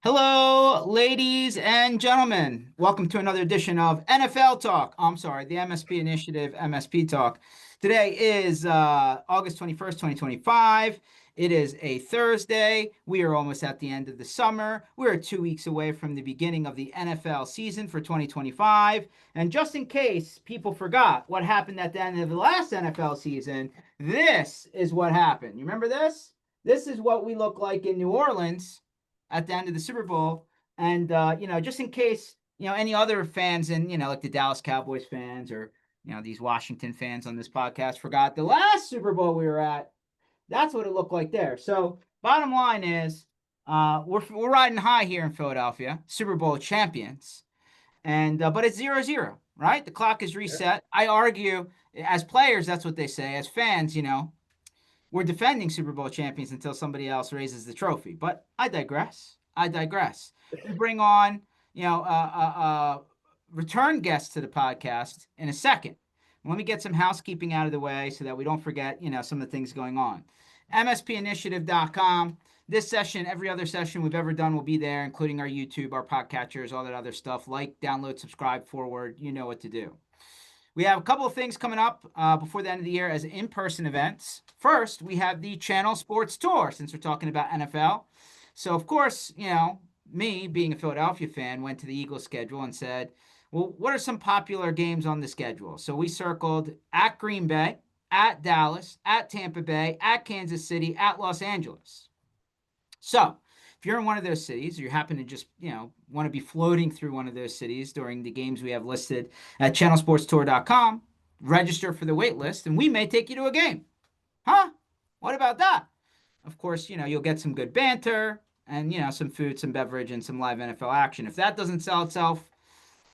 Hello, ladies and gentlemen. Welcome to another edition of NFL Talk. I'm sorry, the MSP Initiative, MSP Talk. Today is August 21st, 2025. It is a Thursday. We are almost at the end of the summer. We're 2 weeks away from the beginning of the NFL season for 2025. And just in case people forgot what happened at the end of the last NFL season, this is what happened. You remember this? This is what we look like in New Orleans at the end of the Super Bowl. And just in case, any other fans and like the Dallas Cowboys fans or these Washington fans on this podcast forgot the last Super Bowl we were at, that's what it looked like there. So bottom line is we're riding high here in Philadelphia, Super Bowl champions. And but it's 0-0, right? The clock is reset. I argue as players, that's what they say. As fans, we're defending Super Bowl champions until somebody else raises the trophy. But I digress. I digress. We bring on, a return guest to the podcast in a second. Let me get some housekeeping out of the way so that we don't forget, some of the things going on. MSPinitiative.com. This session, every other session we've ever done will be there, including our YouTube, our podcatchers, all that other stuff. Like, download, subscribe, forward. You know what to do. We have a couple of things coming up before the end of the year as in-person events. First, we have the Channel Sports Tour, since we're talking about NFL. So, of course, me, being a Philadelphia fan, went to the Eagles schedule and said, well, what are some popular games on the schedule? So we circled at Green Bay, at Dallas, at Tampa Bay, at Kansas City, at Los Angeles. So if you're in one of those cities, or you happen to just, want to be floating through one of those cities during the games we have listed at channelsportstour.com, register for the wait list, and we may take you to a game. Huh? What about that? Of course, you'll get some good banter and, some food, some beverage, and some live NFL action. If that doesn't sell itself,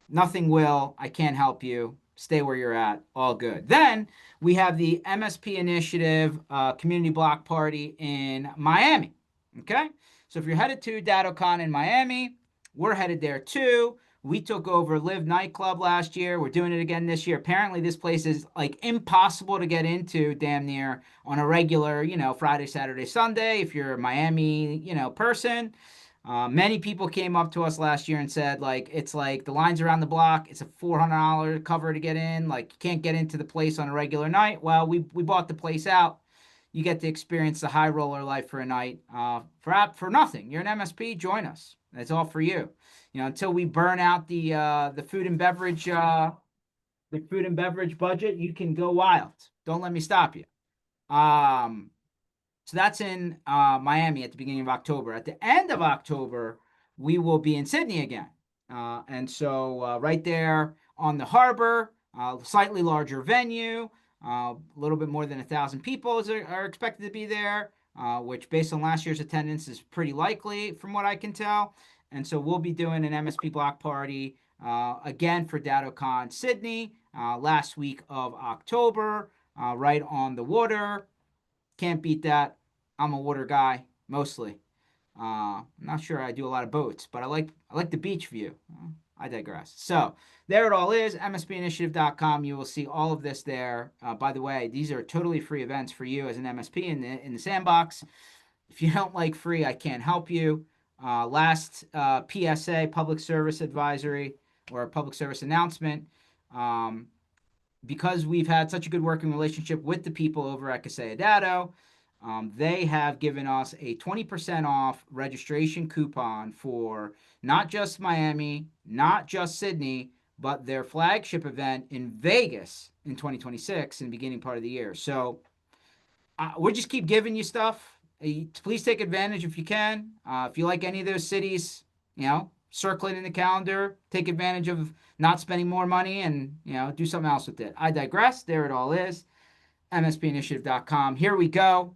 nothing will. I can't help you. Stay where you're at. All good. Then we have the MSP Initiative Community Block Party in Miami. Okay? So if you're headed to DattoCon in Miami, we're headed there too. We took over Live Nightclub last year. We're doing it again this year. Apparently, this place is like impossible to get into damn near on a regular, Friday, Saturday, Sunday if you're a Miami, person. Many people came up to us last year and said, like, it's like the lines around the block. It's a $400 cover to get in. Like, you can't get into the place on a regular night. Well, we bought the place out. You get to experience the high roller life for a night for nothing. You're an MSP, join us. That's all for you. Until we burn out the food and beverage budget, you can go wild. Don't let me stop you. So that's in Miami at the beginning of October. At the end of October, we will be in Sydney again. And so right there on the harbor, slightly larger venue, a little bit more than 1,000 people are expected to be there, which based on last year's attendance is pretty likely from what I can tell. And so we'll be doing an MSP block party again for DattoCon Sydney last week of October, right on the water. Can't beat that. I'm a water guy mostly. I'm not sure I do a lot of boats, but I like the beach view. I digress. So there it all is. MSPinitiative.com. You will see all of this there. By the way, these are totally free events for you as an MSP in the sandbox. If you don't like free, I can't help you. Last PSA, public service advisory or public service announcement. Because we've had such a good working relationship with the people over at Kaseya Datto, they have given us a 20% off registration coupon for not just Miami, not just Sydney, but their flagship event in Vegas in 2026 in the beginning part of the year. So we'll just keep giving you stuff. Please take advantage if you can. If you like any of those cities, circle it in the calendar. Take advantage of not spending more money and, do something else with it. I digress. There it all is. MSPinitiative.com. Here we go.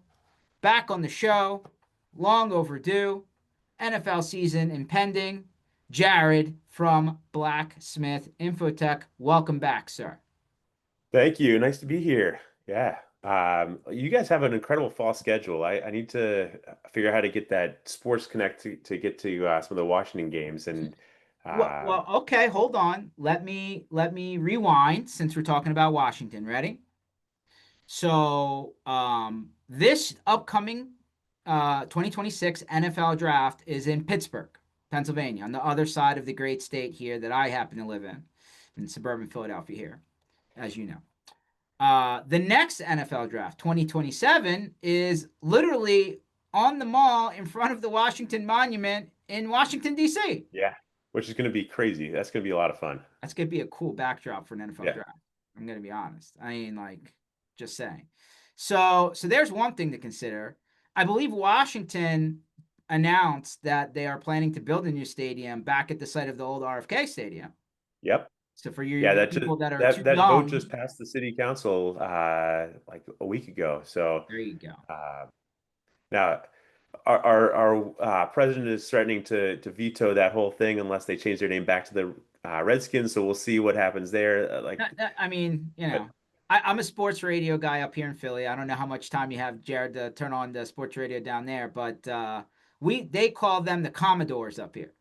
Back on the show. Long overdue. NFL season impending. Jared from Blacksmith Infotech. Welcome back, sir. Thank you. Nice to be here. Yeah. You guys have an incredible fall schedule. I need to figure out how to get that sports connect to get to some of the Washington games. And Well, okay, hold on. Let me rewind since we're talking about Washington. Ready? So, this upcoming 2026 NFL draft is in Pittsburgh. Pennsylvania, on the other side of the great state here that I happen to live in suburban Philadelphia here, as you know. The next NFL draft, 2027, is literally on the mall in front of the Washington Monument in Washington, D.C. Yeah, which is going to be crazy. That's going to be a lot of fun. That's going to be a cool backdrop for an NFL Yeah. draft. I'm going to be honest. I mean, like, just saying. So there's one thing to consider. I believe Washington announced that they are planning to build a new stadium back at the site of the old RFK Stadium. Yep. So for Yeah, you people that are too that vote young, just passed the city council like a week ago. So there you go. uh, now our president is threatening to veto that whole thing unless they change their name back to the Redskins. So we'll see what happens there. I mean, But I'm a sports radio guy up here in Philly. I don't know how much time you have, Jared, to turn on the sports radio down there, but they call them the Commodores up here.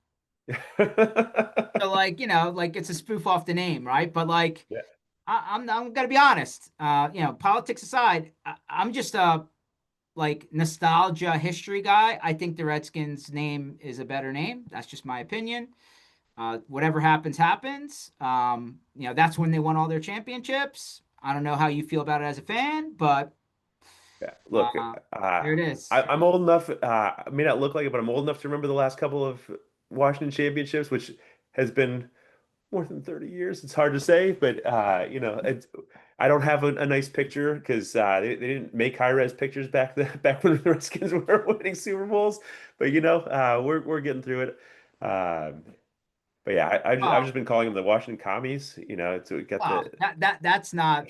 So like, like it's a spoof off the name, right? But like yeah, I'm gonna be honest. Politics aside, I'm just a like nostalgia history guy. I think the Redskins name is a better name. That's just my opinion. Whatever happens, happens. That's when they won all their championships. I don't know how you feel about it as a fan, but yeah. Look, there it is. I'm old enough. I may not look like it, but I'm old enough to remember the last couple of Washington championships, which has been more than 30 years. It's hard to say, but I don't have a nice picture because they didn't make high-res pictures back when the Redskins were winning Super Bowls. But we're getting through it. But yeah, I've Wow, just been calling them the Washington Commies. It's we got wow. the That's not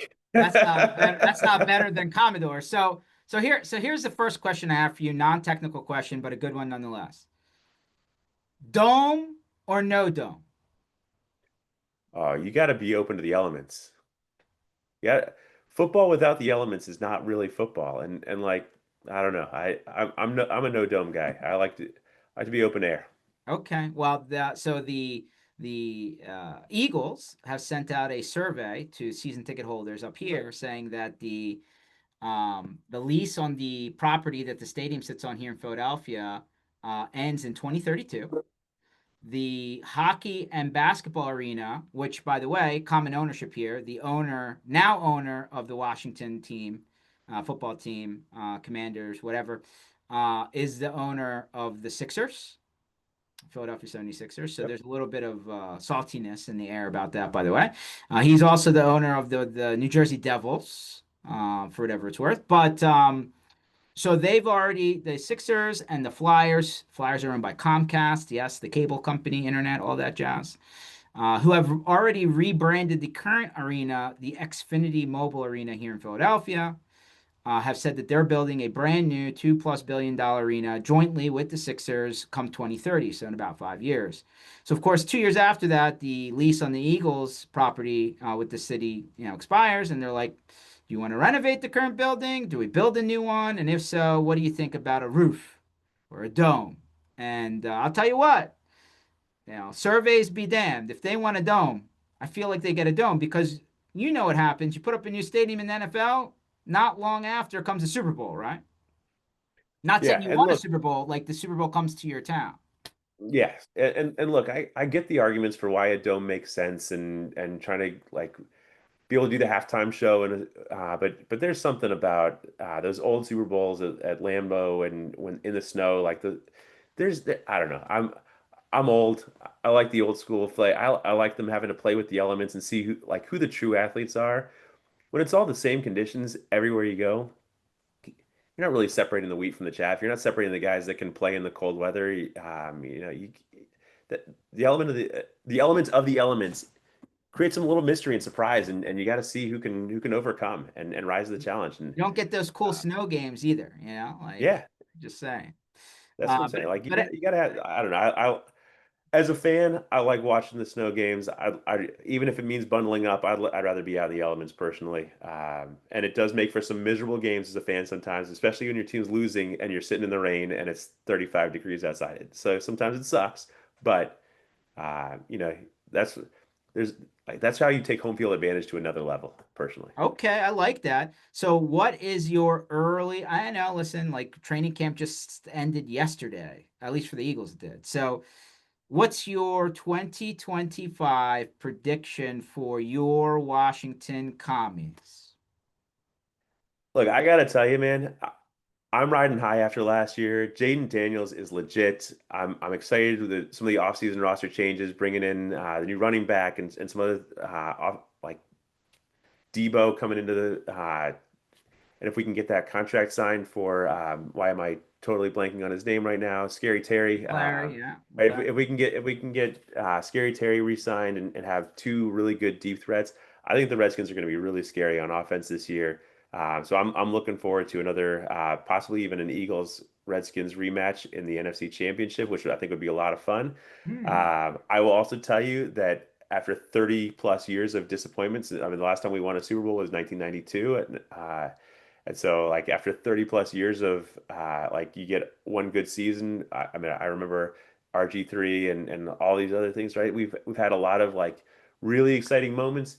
better than Commodore. So here's the first question I have for you, non-technical question, but a good one nonetheless. Dome or no dome? Oh, you got to be open to the elements. Yeah, football without the elements is not really football. And like I don't know, I'm a no dome guy. I like to be open air. Okay. Well, the Eagles have sent out a survey to season ticket holders up here saying that the lease on the property that the stadium sits on here in Philadelphia ends in 2032. The hockey and basketball arena, which by the way, common ownership here, the now owner of the Washington team, football team, Commanders, whatever, is the owner of the Sixers. Philadelphia 76ers. So Yep. there's a little bit of saltiness in the air about that, by the way. He's also the owner of the New Jersey Devils, for whatever it's worth. But so the Sixers and the Flyers are owned by Comcast, yes, the cable company, internet, all that jazz, who have already rebranded the current arena, the Xfinity Mobile Arena here in Philadelphia. Have said that they're building a brand new $2+ billion arena jointly with the Sixers come 2030, so in about 5 years. So, of course, 2 years after that, the lease on the Eagles property with the city, expires, and they're like, "Do you want to renovate the current building? Do we build a new one? And if so, what do you think about a roof or a dome?" And I'll tell you what, surveys be damned. If they want a dome, I feel like they get a dome because you know what happens. You put up a new stadium in the NFL, not long after comes the Super Bowl, right? Not saying Yeah, you and want a look, Super Bowl, like the Super Bowl comes to your town. yes, and look, I get the arguments for why a dome makes sense and trying to like be able to do the halftime show and but there's something about those old Super Bowls at Lambeau and when in the snow like I don't know. I'm old. I like the old school play. I like them having to play with the elements and see who the true athletes are. When it's all the same conditions everywhere you go, you're not really separating the wheat from the chaff. You're not separating the guys that can play in the cold weather. The, the element of the element of the elements creates some little mystery and surprise, and you got to see who can overcome and rise to the challenge. And You don't get those cool uh, snow games either, like yeah, just saying. that's what I'm But saying. Like but you gotta have. I don't know. As a fan, I like watching the snow games. Even if it means bundling up, I'd rather be out of the elements personally. And it does make for some miserable games as a fan sometimes, especially when your team's losing and you're sitting in the rain and it's 35 degrees outside. So sometimes it sucks, but uh, you know, that's there's that's how you take home field advantage to another level, personally. okay, I like that. So what is your early? I know, listen, like training camp just ended yesterday, at least for the Eagles it did. So What's your 2025 prediction for your Washington Commies? Look, I gotta tell you, man, I'm riding high after last year. Jaden Daniels is legit. I'm excited with some of the offseason roster changes, bringing in the new running back and some other like Debo coming into the and if we can get that contract signed for why am I totally blanking on his name right now? Scary Terry. Larry, yeah. Right, Okay. if we can get Scary Terry re-signed and have two really good deep threats, I think the Redskins are going to be really scary on offense this year. So I'm looking forward to another possibly even an Eagles Redskins rematch in the NFC Championship, which I think would be a lot of fun. Hmm. I will also tell you that after 30 plus years of disappointments, I mean, the last time we won a Super Bowl was 1992. And so, like after 30 plus years of like you get one good season. I mean, I remember RG3 and all these other things, right? We've had a lot of like really exciting moments.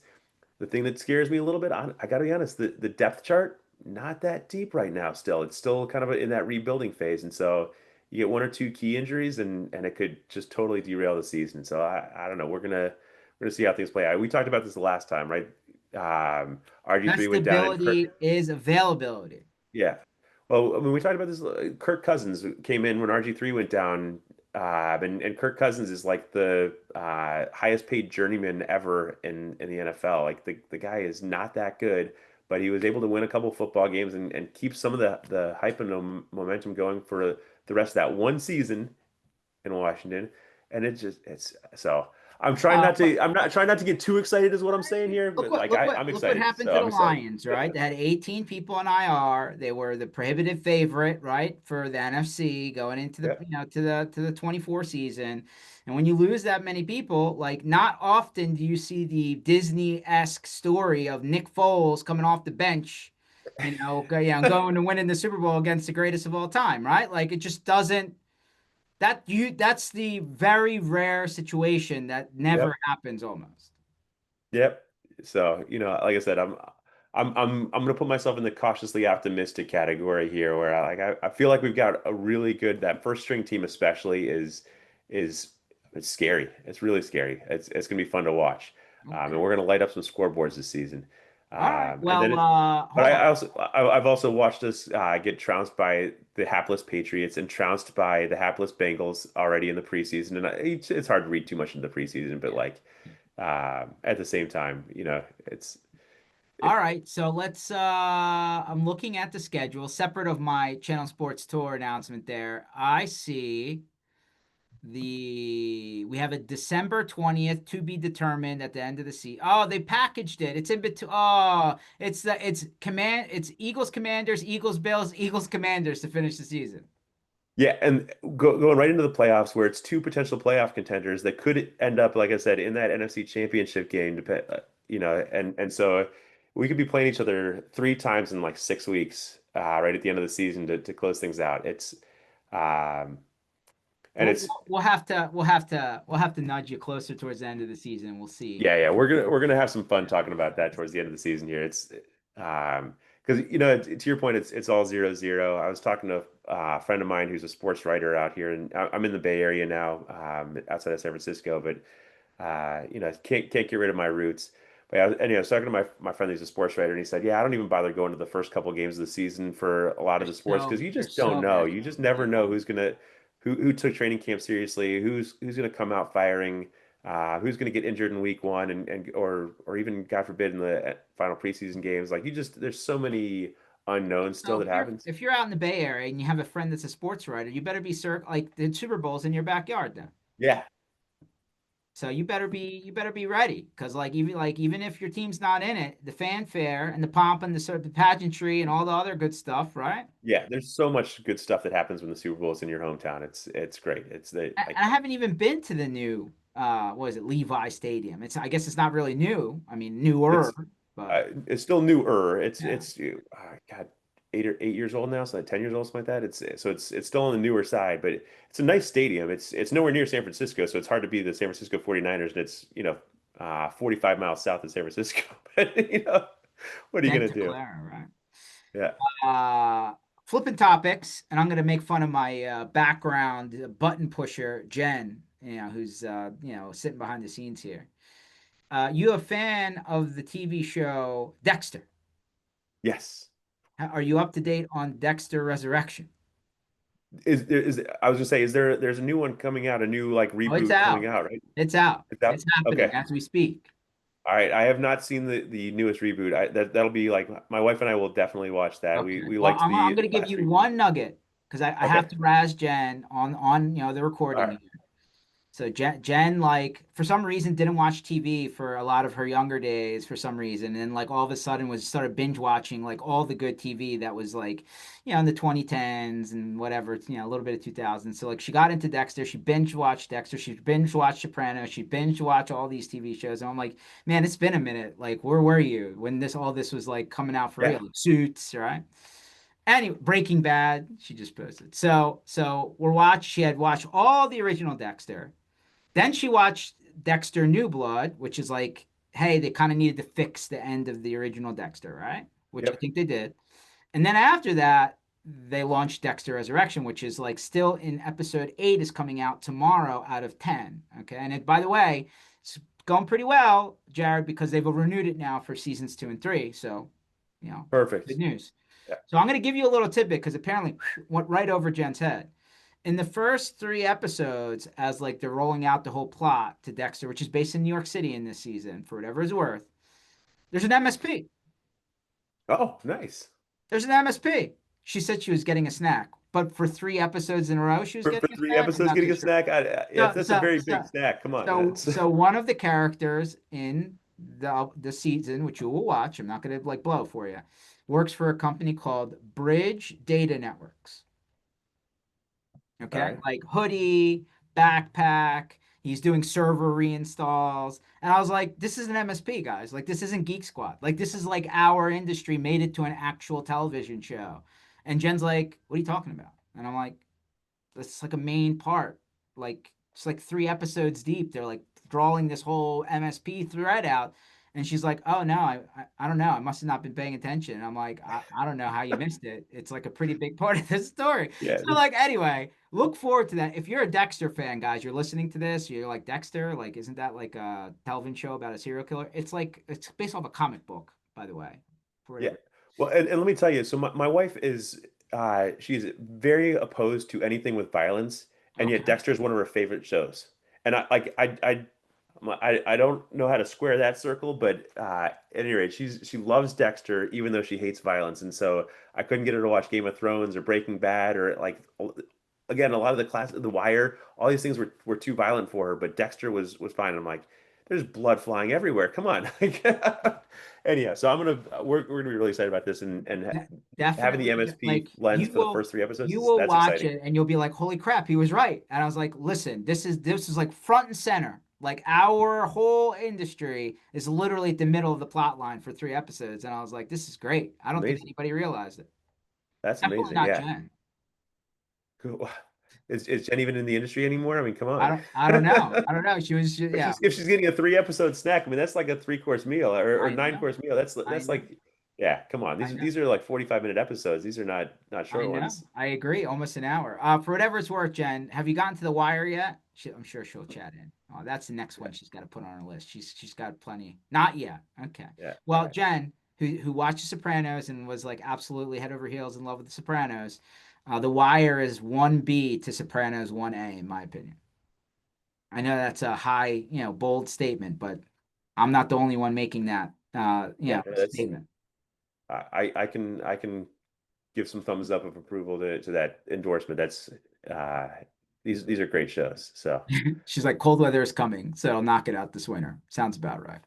The thing that scares me a little bit, I got to be honest, the depth chart not that deep right now. Still, it's still kind of in that rebuilding phase, and so you get one or two key injuries, and it could just totally derail the season. So I don't know. We're gonna see how things play out. We talked about this the last time, right? RG3 Best went down, and Kirk. ability is availability. Yeah. Well, I mean, we talked about this. Kirk Cousins came in when RG3 went down, and Kirk Cousins is like the highest paid journeyman ever in the NFL. Like the guy is not that good, but he was able to win a couple football games and keep some of the hype and momentum going for the rest of that one season in Washington. And it's so But I'm not trying not to get too excited is what I'm saying here, look but what like look what I'm look what excited. happened So to the I'm excited. Lions, right? They had 18 people on IR. They were the prohibitive favorite, right, for the NFC going into the Yeah. to the 24 season. And when you lose that many people, like not often do you see the Disney-esque story of Nick Foles coming off the bench, going to winning the Super Bowl against the greatest of all time, right? Like it just doesn't that's the very rare situation that never Yep. happens almost. Yep. So, like I said, I'm gonna put myself in the cautiously optimistic category here where I feel like we've got a really good that first string team especially is it's scary. It's really scary. It's gonna be fun to watch. And Okay. we're gonna light up some scoreboards this season. All right. And Well, then it, but hold on. I've also watched us get trounced by the hapless Patriots and trounced by the hapless Bengals already in the preseason. And it's hard to read too much into the preseason, but Yeah. like at the same time, All it, right. So let's I'm looking at the schedule separate of my Channel Sports Tour announcement there. I see we have a December 20th to be determined at the end of the season. Oh, they packaged it. It's in between. Oh, it's Eagles Commanders, Eagles Bills, Eagles Commanders to finish the season. yeah, and going right into the playoffs where it's two potential playoff contenders that could end up, like I said, in that NFC Championship game, and so we could be playing each other three times in like 6 weeks, right at the end of the season to close things out. Um, and We'll, it's we'll have to nudge you closer towards the end of the season. We'll see. Yeah, yeah, we're gonna have some fun talking about that towards the end of the season here. It's because to your point, it's all 0-0. I was talking to a friend of mine who's a sports writer out here, and I'm in the Bay Area now, outside of San Francisco, but can't get rid of my roots. But I was talking to my friend who's a sports writer, and he said, "Yeah, I don't even bother going to the first couple games of the season for a lot They're of the sports because so you they're just don't so know. You just miserable. never know who took training camp seriously, who's gonna come out firing." Who's going to get injured in week one or even God forbid in the final preseason games. Like there's so many unknowns still So that happens. if you're out in the Bay Area and you have a friend that's a sports writer, you better be like the Super Bowl's in your backyard then. Yeah, So you better be ready because even if your team's not in it, the fanfare and the pomp and the sort of the pageantry and all the other good stuff, right? yeah. There's so much good stuff that happens when the Super Bowl is in your hometown. It's great. It's the like I haven't even been to the new what is it, Levi Stadium. I guess it's not really new. I mean newer, it's but it's still newer. yeah. God 8 years old now, so like 10 years old, something like that. It's still on the newer side, but it's a nice stadium. It's nowhere near San Francisco, so it's hard to be the San Francisco 49ers, and it's 45 miles south of San Francisco. But what are you gonna Santa do? Clara, right? Yeah. Uh, Flipping topics, and I'm gonna make fun of my background button pusher, Jen, who's sitting behind the scenes here. You a fan of the TV show Dexter? Yes. Are you up to date on Dexter Resurrection? Is I was gonna say, there's a new one coming out, a new like Oh, it's reboot coming out. out, right? It's out. Is that It's happening okay? as we speak. All right. I have not seen the newest reboot. That'll be like my wife and I will definitely watch that. Okay. We Well, liked I'm the going to give last you reboot. one nugget because I have Okay. to razz Jen on the All recording right. here. So Jen, like for some reason didn't watch TV for a lot of her younger days for some reason, and then like all of a sudden was started binge watching like all the good TV that was like, in the 2010s and whatever, a little bit of 2000s. So like she got into Dexter, she binge watched Dexter, she binge watched Sopranos, she binge watched all these TV shows, and I'm like, man, it's been a minute. Like where were you when all this was like coming out for real? Yeah. Like, Suits, right? Anyway, Breaking Bad, she just posted. So she had watched all the original Dexter. Then she watched Dexter New Blood, which is like, hey, they kind of needed to fix the end of the original Dexter, right? Which I Yep. think they did. And then after that, they launched Dexter Resurrection, which is like still in episode 8 is coming out tomorrow out of 10. Okay. And by the way, it's going pretty well, Jared, because they've renewed it now for seasons 2 and 3. So, good Perfect. news. Yeah. So I'm going to give you a little tidbit because apparently went right over Jen's head in the first 3 episodes, as like they're rolling out the whole plot to Dexter, which is based in New York City in this season, for whatever it's worth, there's an MSP. Oh, nice. There's an MSP. She said she was getting a snack, but for 3 episodes in a row, she was For getting a three snack. I'm episodes, not getting too a sure. snack, yeah, So, that's a so, very so, big snack. Come on, so, that's so one of the characters in the season, which you will watch, I'm not going to like blow for you, works for a company called Bridge Data Networks. all Okay, right. like hoodie, backpack. He's doing server reinstalls. And I was like, this is an MSP, guys. Like, this isn't Geek Squad. Like, this is like our industry made it to an actual television show. And Jen's like, what are you talking about? And I'm like, that's like a main part. Like, it's like 3 episodes deep. They're like drawing this whole MSP thread out. And she's like, oh no, I don't know. I must have not been paying attention. And I'm like, I don't know how you missed it. It's like a pretty big part of the story. Yeah. So like anyway, look forward to that. If you're a Dexter fan, guys, you're listening to this, you're like Dexter, like isn't that like a television show about a serial killer? It's like it's based off a comic book, by the way. For Yeah. whatever. Well, and let me tell you, so my wife is she's very opposed to anything with violence, and yet Okay. Dexter is one of her favorite shows. And I don't know how to square that circle, but at any rate, she loves Dexter even though she hates violence. And so I couldn't get her to watch Game of Thrones or Breaking Bad or like again, a lot of the class, The Wire, all these things were too violent for her, but Dexter was fine. I'm like, there's blood flying everywhere. Come on. Anyhow, so we're gonna be really excited about this and having the Definitely, MSP like lens for the first 3 episodes you is will that's watch exciting. it and you'll be like, "Holy crap, he was right." And I was like, "Listen, this is like front and center. Like our whole industry is literally at the middle of the plot line for 3 episodes." And I was like, "This is great." I don't think Amazing. anybody realized it. That's Definitely amazing. not Yeah. Jen. Cool. Is Jen even in the industry anymore? I mean, come I on. don't I don't know. I don't know. Yeah. If she's getting a 3 episode snack, I mean that's like a 3 course meal or I nine know. course meal. I That's know. like yeah, come on. I know. These are like 45-minute episodes. These are not I short know. ones. I agree. Almost an hour. For whatever it's worth, Jen, have you gotten to the wire yet? I'm sure she'll chat in. Oh, that's the next Yeah, one she's got to put on her list. She's got plenty. Not yet. Okay. yeah. All Well, right. Jen, who watched The Sopranos and was like absolutely head over heels in love with The Sopranos, The Wire is 1B to Sopranos 1A in my opinion. I know that's a high, bold statement, but I'm not the only one making that, Yeah, that's statement. I can give some thumbs up of approval to that endorsement. That's uh these are great shows. So She's like, cold weather is coming, so I'll knock it out this winter. Sounds about right.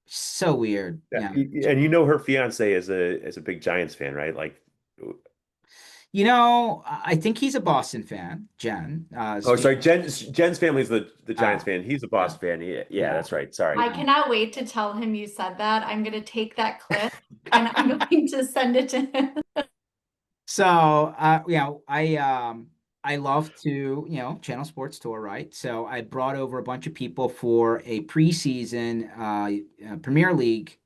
So weird. yeah, Yeah. and her fiance is a big Giants fan, right? Like I think he's a Boston fan, Jen. oh, sorry, Jen's family is the Giants Uh, fan. He's a yeah, Boston fan. Yeah, yeah, that's right. Sorry. I yeah. cannot wait to tell him you said that. I'm going to take that clip and I'm going to send it to him. So, I love to, channel sports tour, right? So I brought over a bunch of people for a preseason Premier League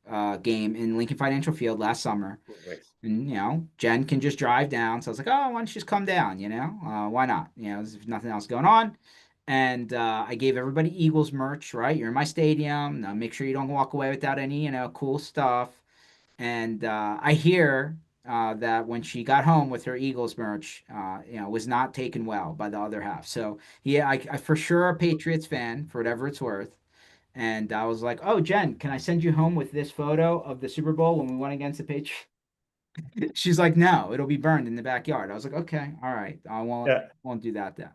game in Lincoln Financial Field last summer. Nice. And, Jen can just drive down. So I was like, oh, why don't you just come down? Why not? There's nothing else going on. And I gave everybody Eagles merch, right? You're in my stadium. Now make sure you don't walk away without any, cool stuff. And I hear that when she got home with her Eagles merch, was not taken well by the other half. So yeah, I for sure a Patriots fan for whatever it's worth. And I was like, "Oh, Jen, can I send you home with this photo of the Super Bowl when we won against the Patriots?" She's like, "No, it'll be burned in the backyard." I was like, "Okay, all right, I won't Yeah. won't do that then."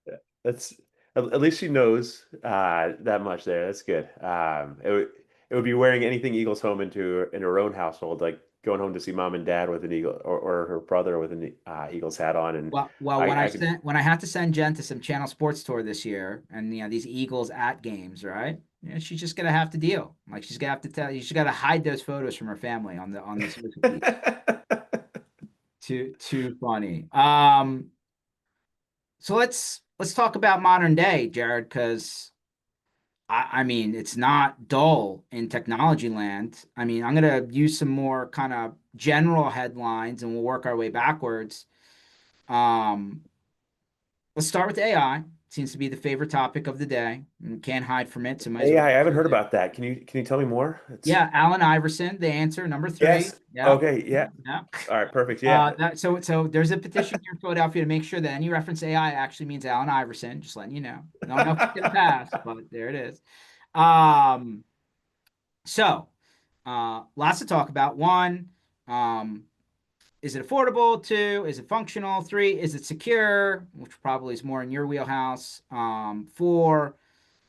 Yeah. That's at least she knows that much there. That's good. It would be wearing anything Eagles home into her own household, like going home to see mom and dad with an Eagle or her brother with an Eagles hat on. And Well, I could. when I had to send Jen to some Channel Sports Tour this year, and these Eagles at games, right? She's just gonna have to deal. Like she's gonna have to tell you, she's gotta hide those photos from her family on the social feed. Too funny. So let's talk about modern day, Jared, because I mean it's not dull in technology land. I mean, I'm gonna use some more kind of general headlines, and we'll work our way backwards. Um, let's start with AI. Seems to be the favorite topic of the day. And can't hide from it, so might as well. AI, I haven't heard about that. Can you tell me more? It's Yeah, Allen Iverson, the answer, number three. yes. Yeah, Okay. Yeah. yeah. All right. Perfect. Yeah. So there's a petition here in Philadelphia to make sure that any reference to AI actually means Allen Iverson. Just letting you know. Don't know if it's gonna pass, but there it is. Um, so lots to talk about. One, um, is it affordable? Two, is it functional? Three, is it secure? Which probably is more in your wheelhouse. Four,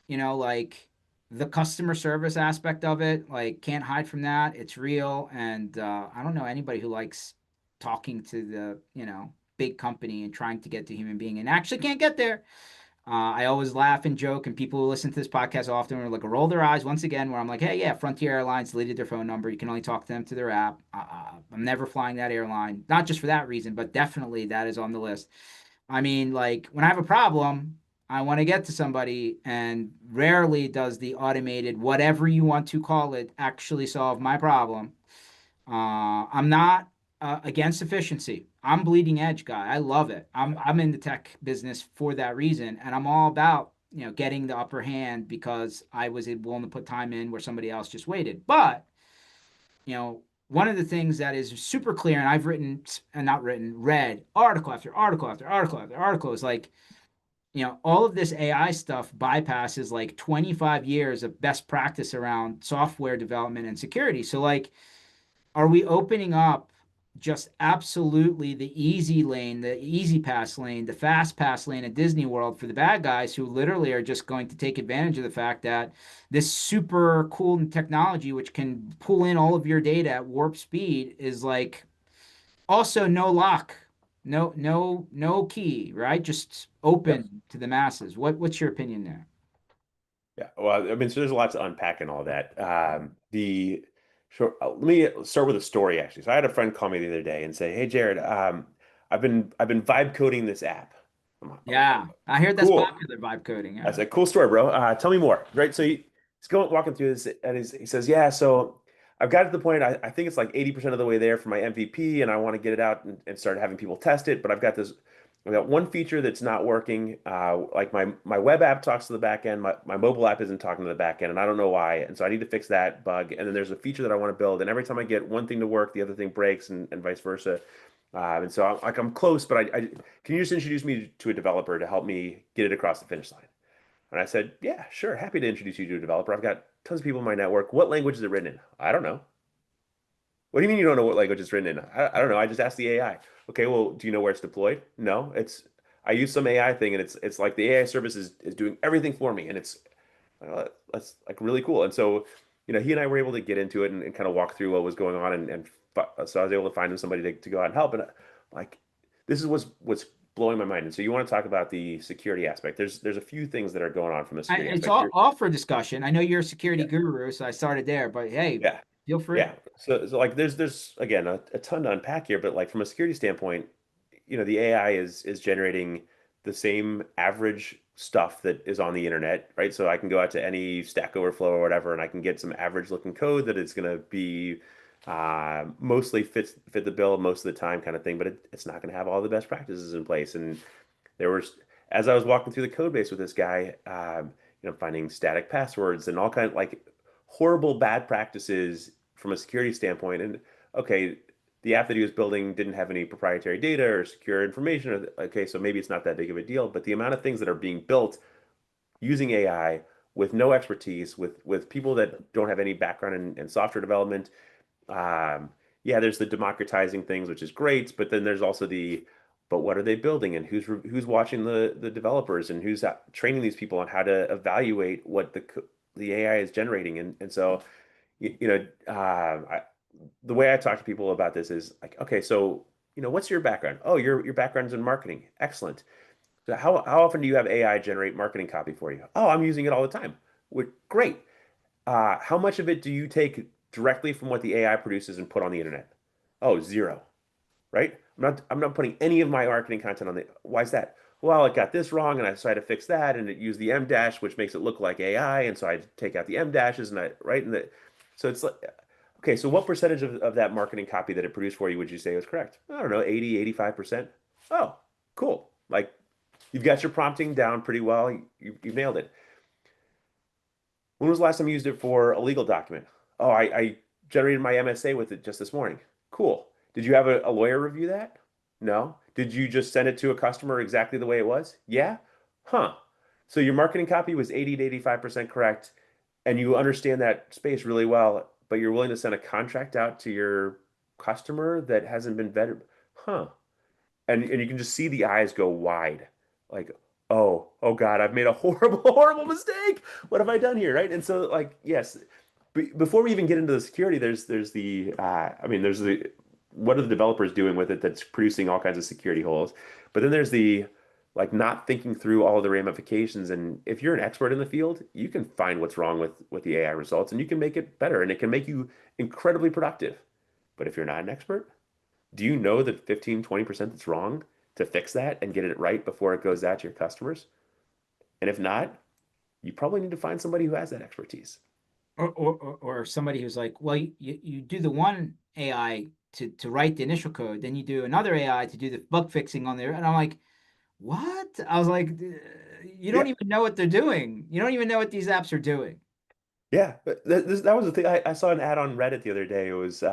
like the customer service aspect of it, like can't hide from that. It's real. And I don't know anybody who likes talking to the, big company and trying to get to human being and actually can't get there. I always laugh and joke, and people who listen to this podcast often are like roll their eyes once again. Where I'm like, hey, yeah, Frontier Airlines deleted their phone number. You can only talk to them to their app. I'm never flying that airline, not just for that reason, but definitely that is on the list. I mean, like when I have a problem, I want to get to somebody, and rarely does the automated, whatever you want to call it, actually solve my problem. I'm not against efficiency. I'm bleeding edge guy. I love it. I'm in the tech business for that reason, and I'm all about getting the upper hand because I was willing to put time in where somebody else just waited. But one of the things that is super clear, and I've written and not written, read article after article after article after article, is like all of this AI stuff bypasses like 25 years of best practice around software development and security. So like are we opening up just absolutely the easy lane, the easy pass lane, the fast pass lane at Disney World for the bad guys who literally are just going to take advantage of the fact that this super cool technology, which can pull in all of your data at warp speed, is like also no lock, no key, right? Just Yep. open to the masses. What's your opinion there? Yeah. Well, I mean, so there's a lot to unpack in all that. The Sure. Let me start with a story actually. So I had a friend call me the other day and say, "Hey, Jared, I've been vibe coding this app." I'm like, Yeah, I hear that's cool. popular vibe coding. I Yeah. said, "Cool story, bro. Tell me more." Right. So he's going walking through this, and he says, "Yeah, so I've got to the point. I think it's like 80% of the way there for my MVP, and I want to get it out and start having people test it. But I've got one feature that's not working. Like my web app talks to the back end, my mobile app isn't talking to the back end, and I don't know why. And so I need to fix that bug. And then there's a feature that I want to build, and every time I get one thing to work, the other thing breaks, and vice versa. And so I'm close, but I can you just introduce me to a developer to help me get it across the finish line?" And I said, "Yeah, sure. Happy to introduce you to a developer. I've got tons of people in my network. What language is it written in?" "I don't know." "What do you mean you don't know what language it's written in?" I don't know. I just asked the AI. "Okay, well, do you know where it's deployed?" "No, I use some AI thing and it's like the AI service is doing everything for me and it's that's like really cool." And so, he and I were able to get into it and kind of walk through what was going on so I was able to find him somebody to go out and help. And like, this is what's blowing my mind. And so you want to talk about the security aspect. There's a few things that are going on from a security It's aspect. all for discussion. I know you're a security Yeah. guru, so I started there, but hey, Yeah. feel free. Yeah. So like there's again a ton to unpack here, but like from a security standpoint, the AI is generating the same average stuff that is on the internet, right? So I can go out to any Stack Overflow or whatever, and I can get some average looking code that is going to be mostly fit the bill most of the time kind of thing, but it's not going to have all the best practices in place. And there was, as I was walking through the code base with this guy, finding static passwords and all kind of like horrible bad practices from a security standpoint. And okay, the app that he was building didn't have any proprietary data or secure information. Okay, so maybe it's not that big of a deal. But the amount of things that are being built using AI with no expertise, with people that don't have any background in software development, yeah, there's the democratizing things, which is great, but then there's also but what are they building and who's watching the developers and who's training these people on how to evaluate what the AI is generating, and so the way I talk to people about this is like, okay, so what's your background? Oh, your background's in marketing. Excellent. So how often do you have AI generate marketing copy for you? Oh, I'm using it all the time. Great. How much of it do you take directly from what the AI produces and put on the internet? Oh, zero, right? I'm not putting any of my marketing content on the. Why is that? Well, it got this wrong, and so I had to fix that, and it used the M dash, which makes it look like AI, and so I take out the M dashes, and I right, so it's like, okay, so what percentage of that marketing copy that it produced for you would you say was correct? I don't know, 80, 85%. Oh, cool. Like you've got your prompting down pretty well. You've nailed it. When was the last time you used it for a legal document? Oh, I generated my MSA with it just this morning. Cool. Did you have a lawyer review that? No. Did you just send it to a customer exactly the way it was? Yeah. Huh. So your marketing copy was 80 to 85% correct, and you understand that space really well, but you're willing to send a contract out to your customer that hasn't been vetted. Huh. And you can just see the eyes go wide, like, oh God, I've made a horrible, horrible mistake. What have I done here, right? And so, like, yes, before we even get into the security, there's the, there's the what are the developers doing with it that's producing all kinds of security holes, but then there's the like not thinking through all of the ramifications. And if you're an expert in the field, you can find what's wrong with the AI results, and you can make it better, and it can make you incredibly productive. But if you're not an expert, do you know that 15, 20% that's wrong to fix that and get it right before it goes out to your customers? And if not, you probably need to find somebody who has that expertise. Or somebody who's like, well, you do the one AI to write the initial code, then you do another AI to do the bug fixing on there. And I'm like, what? I was like, you Yeah. don't even know what they're doing. You don't even know what these apps are doing. Yeah. But that was the thing. I saw an ad on Reddit the other day. It was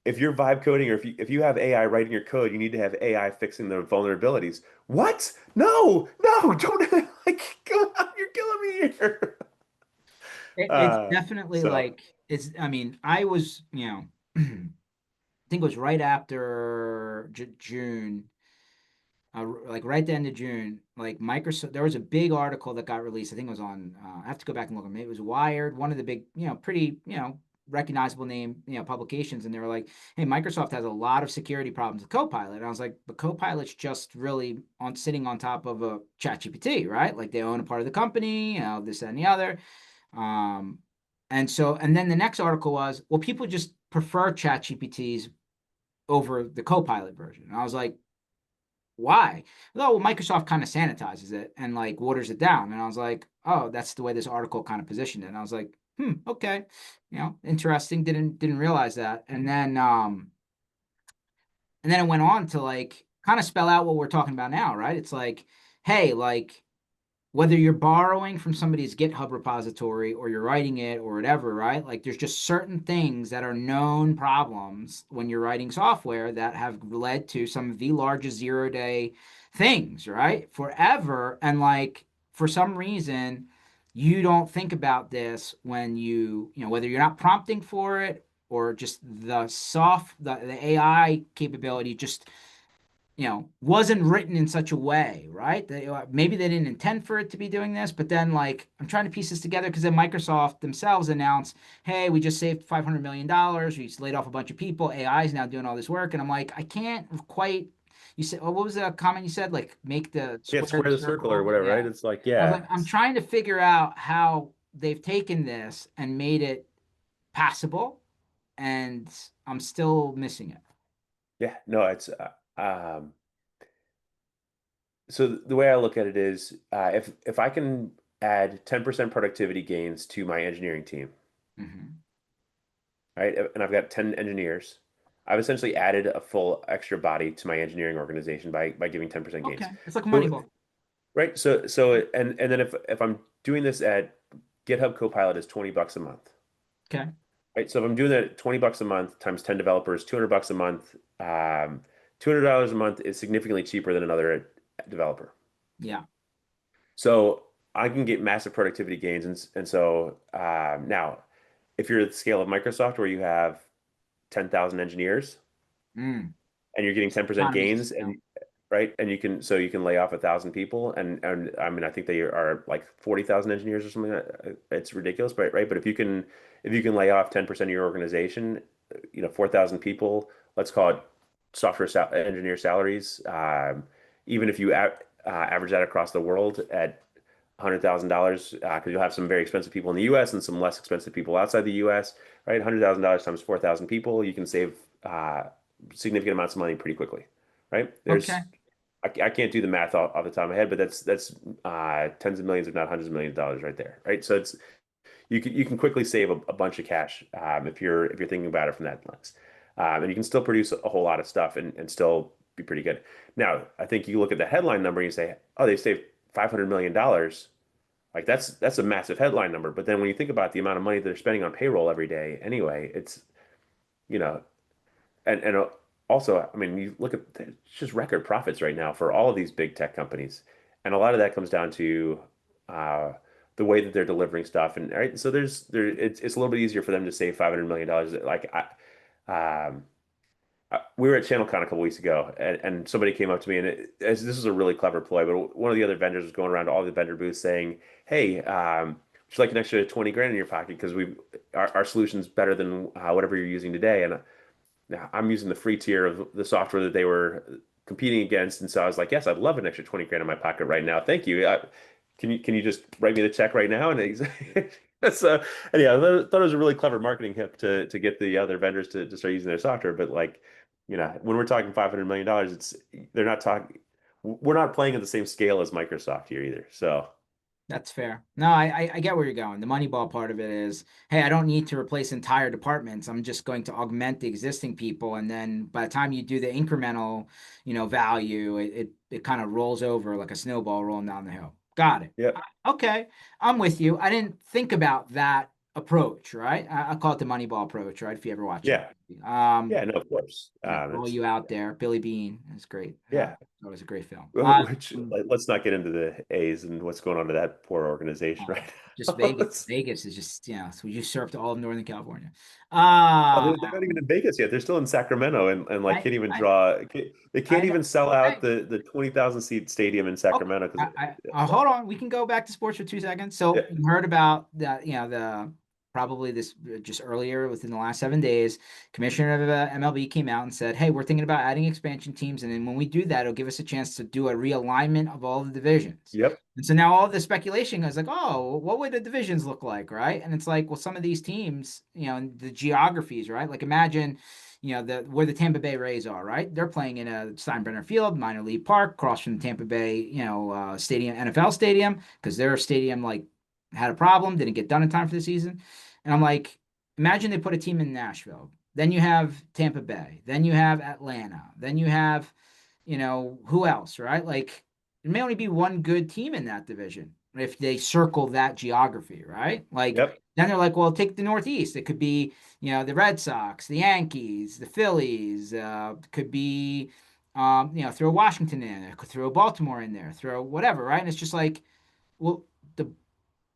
if you're vibe coding or if you have AI writing your code, you need to have AI fixing the vulnerabilities. What? No, no, don't like come on, you're killing me here. It's definitely So like I mean, I was, I think it was right after June, like right at the end of June, like Microsoft, there was a big article that got released. I think it was on, I have to go back and look. Maybe it was Wired, one of the big, pretty, recognizable name, publications. And they were like, hey, Microsoft has a lot of security problems with Copilot. And I was like, but Copilot's just really sitting on top of a ChatGPT, right? Like they own a part of the company, this and the other. Um, and then the next article was, well, people just prefer ChatGPTs over the Copilot version. And I was like, why? Oh, well, Microsoft kind of sanitizes it and like waters it down. And I was like, oh, that's the way this article kind of positioned it. And I was like, okay, interesting. Didn't realize that. And then it went on to like kind of spell out what we're talking about now, right? It's like, hey, like whether you're borrowing from somebody's GitHub repository or you're writing it or whatever, right? Like there's just certain things that are known problems when you're writing software that have led to some of the largest 0-day things, right? Forever. And like for some reason, you don't think about this when whether you're not prompting for it or just the AI capability just wasn't written in such a way, right? Maybe they didn't intend for it to be doing this, but then like I'm trying to piece this together because then Microsoft themselves announced, hey, we just saved $500 million. We just laid off a bunch of people. AI is now doing all this work. And I'm like, I can't quite, you said, what was the comment you said? Like make the yeah, square square the the circle or circle. whatever, right? Yeah. It's like, I was yeah, like, I'm trying to figure out how they've taken this and made it passable. And I'm still missing it. yeah, no, it's um So the way I look at it is, if I can add 10% productivity gains to my engineering team, Hmm. right, and I've got 10 engineers, I've essentially added a full extra body to my engineering organization by giving 10% Okay, gains. it's like a So, Moneyball. right, and then if I'm doing this at GitHub Copilot is $20 a month. Okay. Right. So if I'm doing that at $20 a month times 10 developers, $200 a month, $200 a month is significantly cheaper than another developer. Yeah. So I can get massive productivity gains. And so now, if you're at the scale of Microsoft where you have 10,000 engineers Mm. and you're getting 10% Economies of gains scale. and right, and you can lay off 1,000 people and I mean I think they are like 40,000 engineers or something. It's ridiculous, but right. But if you can lay off 10% of your organization, 4,000 people, let's call it engineer salaries. Even if you average that across the world at $100,000, because you'll have some very expensive people in the U.S. and some less expensive people outside the U.S. Right, $100,000 times 4,000 people, you can save significant amounts of money pretty quickly. Right, Okay. I can't do the math off the top of my head, but that's tens of millions, if not hundreds of millions of dollars, right there. Right, so it's you can quickly save a bunch of cash if you're thinking about it from that lens, and you can still produce a whole lot of stuff and still be pretty good. Now, I think you look at the headline number and you say, oh, they saved $500 million. Like that's a massive headline number. But then when you think about the amount of money they're spending on payroll every day, anyway, it's you know, and also, I mean, you look at it's just record profits right now for all of these big tech companies, and a lot of that comes down to uh, the way that they're delivering stuff. And right, so it's a little bit easier for them to save $500 million. Like we were at ChannelCon a couple weeks ago, and somebody came up to me, and this is a really clever ploy. But one of the other vendors was going around to all the vendor booths saying, "Hey, would you like an extra 20 grand in your pocket because our solution's better than whatever you're using today?" And now I'm using the free tier of the software that they were competing against, and so I was like, "Yes, I'd love an extra 20 grand in my pocket right now. Thank you. Can you just write me the check right now?" And he's so and yeah, I thought it was a really clever marketing hip to get the other vendors to start using their software. But like, when we're talking $500 million, they're not talking. We're not playing at the same scale as Microsoft here either. So That's fair. No, I get where you're going. The Moneyball part of it is, hey, I don't need to replace entire departments. I'm just going to augment the existing people, and then by the time you do the incremental, value, it kind of rolls over like a snowball rolling down the hill. Got it. yeah, Okay, I'm with you. I didn't think about that approach, right? I call it the Moneyball approach, right? If you ever watch it. yeah, yeah. No, of course. For all It's you out there, Billy Bean is great. yeah. That was a great film. Which let's not get into the A's and what's going on to that poor organization right Just now. Vegas. Vegas is just, so usurped all of Northern California. Well, Uh, they're not even in Vegas yet. They're still in Sacramento and like I, can't even I, draw. They can't I know. even sell Okay. out the 20,000 seat stadium in Okay. Sacramento because Hold on. We can go back to sports for 2 seconds. So yeah, you heard about the probably this just earlier within the last 7 days, commissioner of MLB came out and said, "Hey, we're thinking about adding expansion teams, and then when we do that, it'll give us a chance to do a realignment of all the divisions." yep, And so now all the speculation goes like, "Oh, what would the divisions look like, right?" And it's like, well, some of these teams, and the geographies, right? Like imagine where the Tampa Bay Rays are, right? They're playing in a Steinbrenner Field, minor league park, across from the Tampa Bay, stadium, NFL stadium, because their stadium like had a problem, didn't get done in time for the season. And I'm like, imagine they put a team in Nashville. Then you have Tampa Bay. Then you have Atlanta. Then you have, who else, right? Like, there may only be one good team in that division if they circle that geography, right? Like, yep, then they're like, well, take the Northeast. It could be, the Red Sox, the Yankees, the Phillies. Could be, throw Washington in there. Could throw Baltimore in there. Throw whatever, right? And it's just like, well, the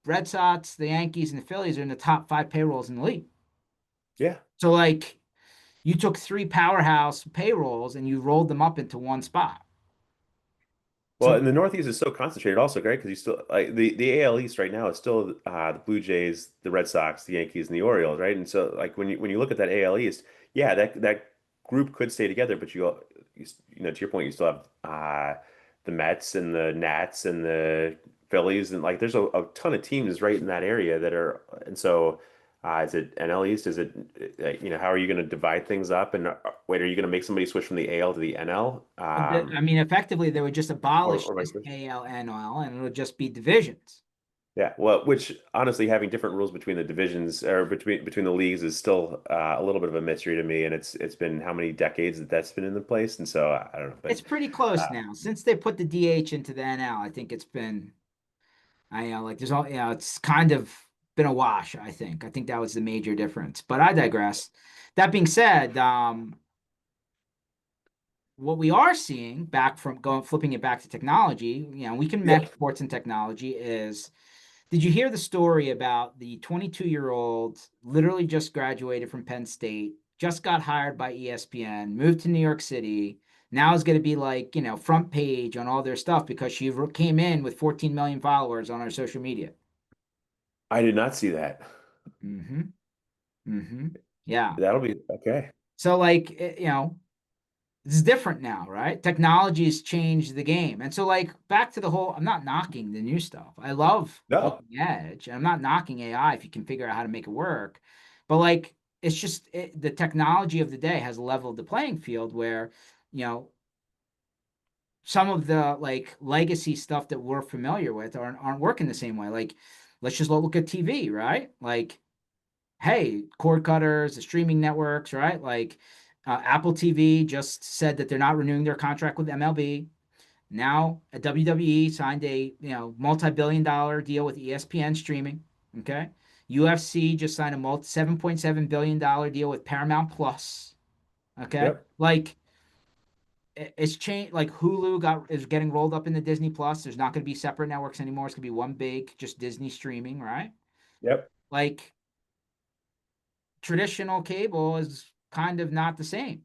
Red Sox, the Yankees, and the Phillies are in the top five payrolls in the league. yeah. So like you took three powerhouse payrolls and you rolled them up into one spot. Well, So and the Northeast is so concentrated also, great because you still like the AL East right now is still the Blue Jays, the Red Sox, the Yankees, and the Orioles, right? And so like when you look at that AL East, yeah, that group could stay together, but to your point, you still have the Mets and the Nats and the Phillies, and like there's a ton of teams right in that area that are, and so Is it NL East? Is it, how are you going to divide things up? And wait, are you going to make somebody switch from the AL to the NL? I mean, effectively, they would just abolish Or vice this versa? AL, NL, and it would just be divisions. Yeah, well, which honestly, having different rules between the divisions or between the leagues is still a little bit of a mystery to me, and it's been how many decades that that's been in the place, and so I don't know, It's but pretty close uh, now. Since they put the DH into the NL, I think it's been, like there's all, it's kind of been a wash, I think. I think that was the major difference. But I digress. That being said, what we are seeing back from going flipping it back to technology, we can yeah, mesh sports and technology is did you hear the story about the 22-year-old literally just graduated from Penn State, just got hired by ESPN, moved to New York City, now is going to be like, front page on all their stuff because she came in with 14 million followers on her social media. I did not see that. Mm-hmm. Mm-hmm. Yeah. That'll be okay. So like, it's different now, right? Technology has changed the game. And so, like, back to the whole, I'm not knocking the new stuff. I love No, leading edge. And I'm not knocking AI if you can figure out how to make it work. But, like, it's just the technology of the day has leveled the playing field where, you know, some of the like legacy stuff that we're familiar with aren't working the same way. Like, let's just look at TV, right? Like, hey, cord cutters, the streaming networks, right? Like Apple TV just said that they're not renewing their contract with MLB. Now, WWE signed a multi-billion-dollar deal with ESPN streaming. Okay, UFC just signed a multi $7.7 billion deal with Paramount Plus. Okay, yep, like it's changed. Like Hulu is getting rolled up into Disney Plus. There's not going to be separate networks anymore. It's going to be one big, just Disney streaming, right? yep. Like traditional cable is kind of not the same.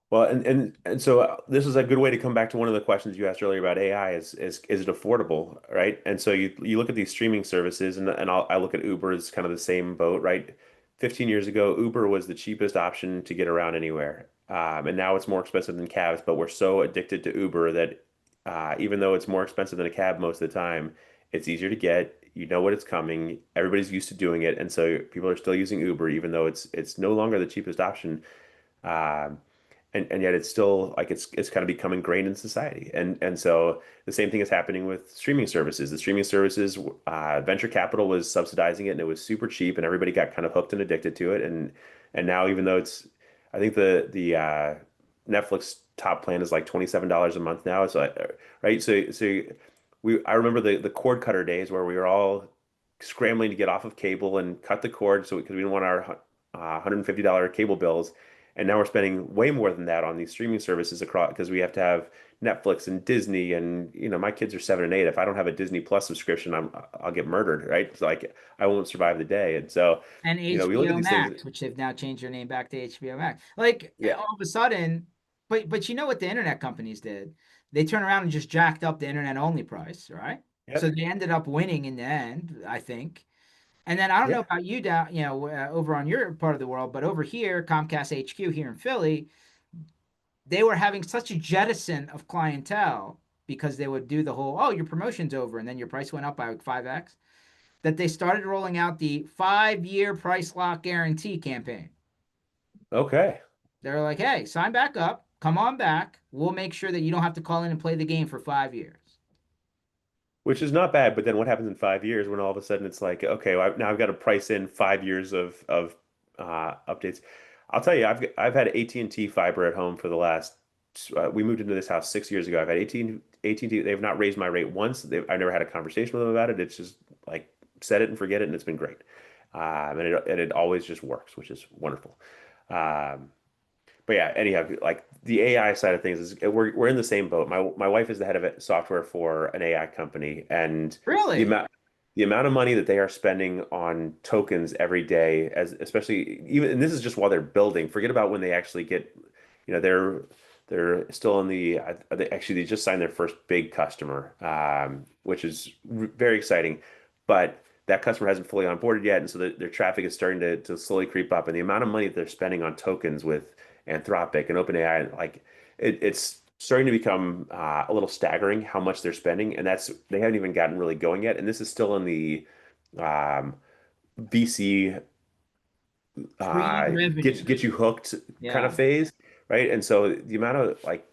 Well, and so this is a good way to come back to one of the questions you asked earlier about AI is it affordable, right? And so you look at these streaming services, and I look at Uber as kind of the same boat, right? 15 years ago, Uber was the cheapest option to get around anywhere, and now it's more expensive than cabs. But we're so addicted to Uber that even though it's more expensive than a cab most of the time, it's easier to get. You know what it's coming. Everybody's used to doing it, and so people are still using Uber, even though it's no longer the cheapest option. Um, and yet it's still like it's kind of become ingrained in society. And so the same thing is happening with streaming services. The streaming services, venture capital was subsidizing it, and it was super cheap, and everybody got kind of hooked and addicted to it. And now even though I think the Netflix top plan is like $27 a month now. It's like right. So I remember the cord cutter days where we were all scrambling to get off of cable and cut the cord so because we didn't want our $150 cable bills. And now we're spending way more than that on these streaming services across because we have to have Netflix and Disney and my kids are 7 and 8. If I don't have a Disney Plus subscription, I'll get murdered, right? It's like I won't survive the day. And so, And we look at HBO these things. Max, which they've now changed their name back to HBO Max. Like Yeah, all of a sudden, but you know what the internet companies did? They turned around and just jacked up the internet only price, right? So yep, they ended up winning in the end, I think. And then I don't know yeah, about you down, over on your part of the world, but over here, Comcast HQ here in Philly, they were having such a jettison of clientele because they would do the whole, oh, your promotion's over, and then your price went up by like 5x, that they started rolling out the 5-year price lock guarantee campaign. okay. They're like, hey, sign back up, come on back. We'll make sure that you don't have to call in and play the game for 5 years. Which is not bad, but then what happens in 5 years when all of a sudden it's like, okay, well, now I've got to price in 5 years of updates. I'll tell you, I've had AT&T fiber at home for the last. We moved into this house 6 years ago. I've had AT&T. They've not raised my rate once. I never had a conversation with them about it. It's just like set it and forget it, and it's been great. And it always just works, which is wonderful. Um, but yeah, anyhow, like the AI side of things is we're in the same boat. My wife is the head of software for an AI company, and the Really? amount the amount of money that they are spending on tokens every day, as especially even and this is just while they're building. Forget about when they actually get, they're still in they just signed their first big customer, which is very exciting, but that customer hasn't fully onboarded yet, and so their traffic is starting to slowly creep up, and the amount of money that they're spending on tokens with Anthropic and OpenAI, like it's starting to become a little staggering how much they're spending, and they haven't even gotten really going yet. And this is still in the um, VC Pre-revenue. get you hooked kind Yeah. of phase, right? And so the amount of like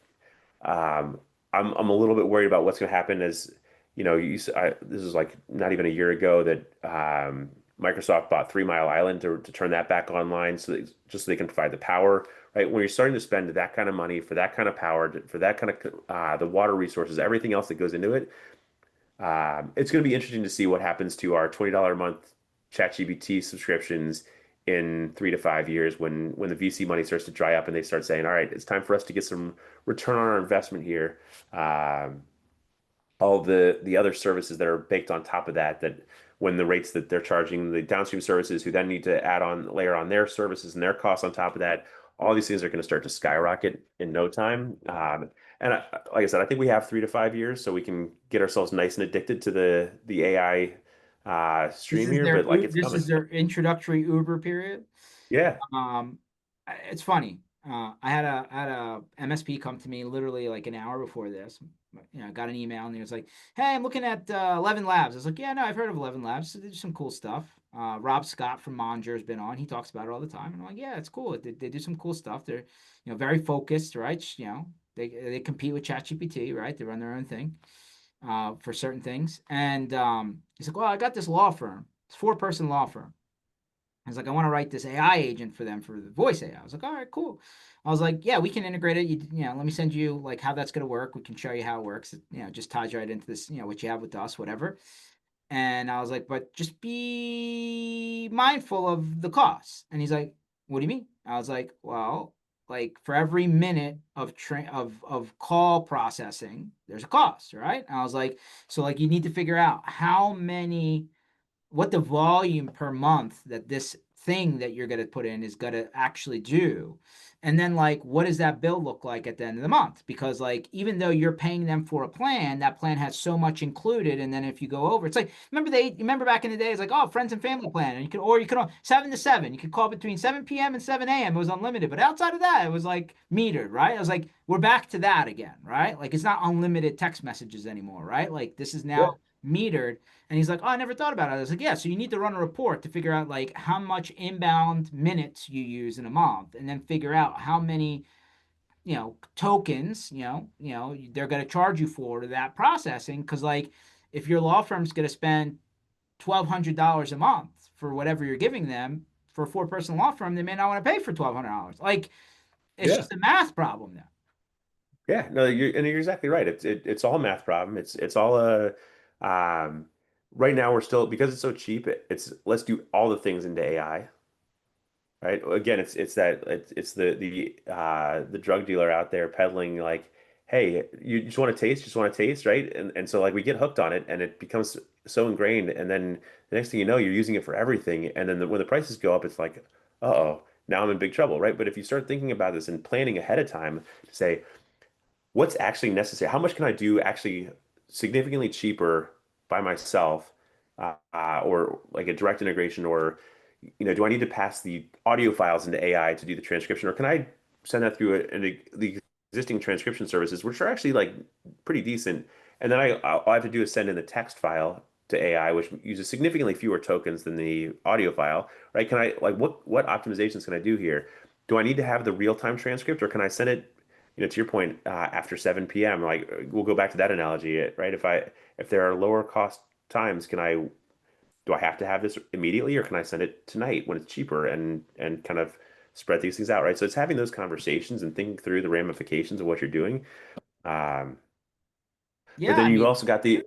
um, I'm a little bit worried about what's going to happen as this is like not even a year ago that Microsoft bought 3 Mile Island to turn that back online just so they can provide the power, right? When you're starting to spend that kind of money for that kind of power, for that kind of the water resources, everything else that goes into it, it's going to be interesting to see what happens to our $20 a month ChatGPT subscriptions in 3 to 5 years when the VC money starts to dry up and they start saying, all right, it's time for us to get some return on our investment here. All the other services that are baked on top of that when the rates that they're charging the downstream services who then need to layer on their services and their costs on top of that, all these things are going to start to skyrocket in no time. And like I said, I think we have 3 to 5 years so we can get ourselves nice and addicted to the AI stream here, but like it's This is coming. their introductory Uber period. Yeah. Um, it's funny. I had a MSP come to me literally like an hour before this. I got an email and he was like, "Hey, I'm looking at 11 Labs." I was like, "Yeah, no, I've heard of 11 Labs. They do some cool stuff." Rob Scott from Monger has been on. He talks about it all the time. And I'm like, "Yeah, it's cool. They do some cool stuff. They're very focused, right? They compete with ChatGPT, right? They run their own thing for certain things." And he's like, "Well, I got this law firm. It's a 4-person law firm." I was like, I want to write this AI agent for them for the voice AI. I was like, all right, cool. I was like, yeah, we can integrate it. Let me send you like how that's going to work. We can show you how it works. It just ties right into this, what you have with us, whatever. And I was like, but just be mindful of the costs. And he's like, what do you mean? I was like, well, like for every minute of call processing, there's a cost, right? And I was like, so like you need to figure out what the volume per month that this thing that you're going to put in is going to actually do. And then like what does that bill look like at the end of the month? Because like even though you're paying them for a plan, that plan has so much included, and then if you go over, it's like remember back in the day, it's like, oh, friends and family plan, and you could 7 to 7, you could call between 7 p.m. and 7 a.m. It was unlimited, but outside of that it was like metered, right? I was like, we're back to that again, right? Like it's not unlimited text messages anymore, right? Like this is Yeah. now metered. And he's like, oh, I never thought about it. I was like, yeah, so you need to run a report to figure out like how much inbound minutes you use in a month, and then figure out how many, tokens, they're going to charge you for that processing. Cause like if your law firm's going to spend $1,200 a month for whatever you're giving them for a 4-person law firm, they may not want to pay for $1,200. Like it's Yeah. just a math problem now. Yeah, no, you're exactly right. It's all a math problem. It's all a right now we're still because it's so cheap. It's let's do all the things into AI, right? Again, it's the drug dealer out there peddling like, hey, you just want to taste, right? And so like we get hooked on it, and it becomes so ingrained, and then the next thing you know, you're using it for everything, and then when the prices go up, it's like, uh-oh, now I'm in big trouble, right? But if you start thinking about this and planning ahead of time to say what's actually necessary? How much can I do actually significantly cheaper by myself, or like a direct integration, or do I need to pass the audio files into AI to do the transcription, or can I send that through the existing transcription services, which are actually like pretty decent, and then all I have to do is send in the text file to AI, which uses significantly fewer tokens than the audio file, right? Can I like what optimizations can I do here? Do I need to have the real-time transcript, or can I send it to your point, after 7 p.m., like we'll go back to that analogy, right? If there are lower cost times, do I have to have this immediately, or can I send it tonight when it's cheaper and kind of spread these things out, right? So it's having those conversations and thinking through the ramifications of what you're doing. Um, but Yeah, then I you've mean, also got the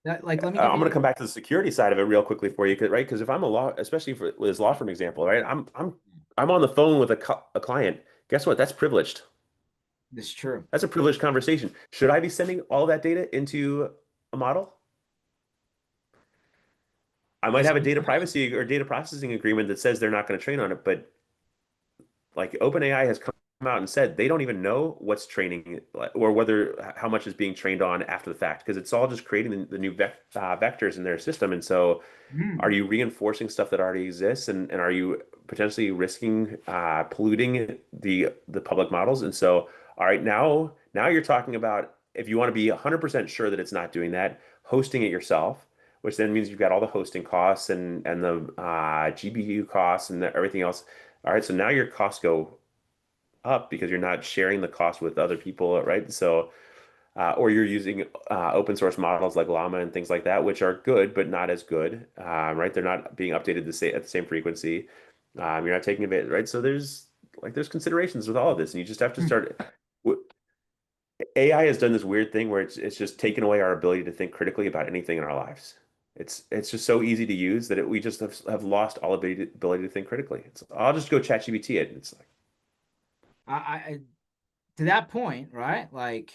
like let me give I'm going to you come back to the security side of it real quickly for you, right? Because if I'm a law, especially with this law firm example, right? I'm on the phone with a client. Guess what? That's privileged. this. True. That's a privileged conversation. Should I be sending all that data into a model? I might That's a have a good data question. privacy or data processing agreement that says they're not going to train on it, but like OpenAI has come out and said they don't even know what's training or whether how much is being trained on after the fact because it's all just creating the new vectors in their system. And so, are Hmm. you reinforcing stuff that already exists, and are you potentially risking polluting the public models? And so, all right, now you're talking about if you want to be 100% sure that it's not doing that, hosting it yourself, which then means you've got all the hosting costs and the GPU costs and everything else. All right, so now your costs go up because you're not sharing the cost with other people, right? So or you're using open source models like Llama and things like that, which are good, but not as good, right? They're not being updated at the same frequency. You're not taking advantage, right? So there's considerations with all of this, and you just have to start. AI has done this weird thing where it's just taken away our ability to think critically about anything in our lives. It's just so easy to use that we just have lost all ability to think critically. I'll just go chat GPT it. And it's like, I to that point, right? Like,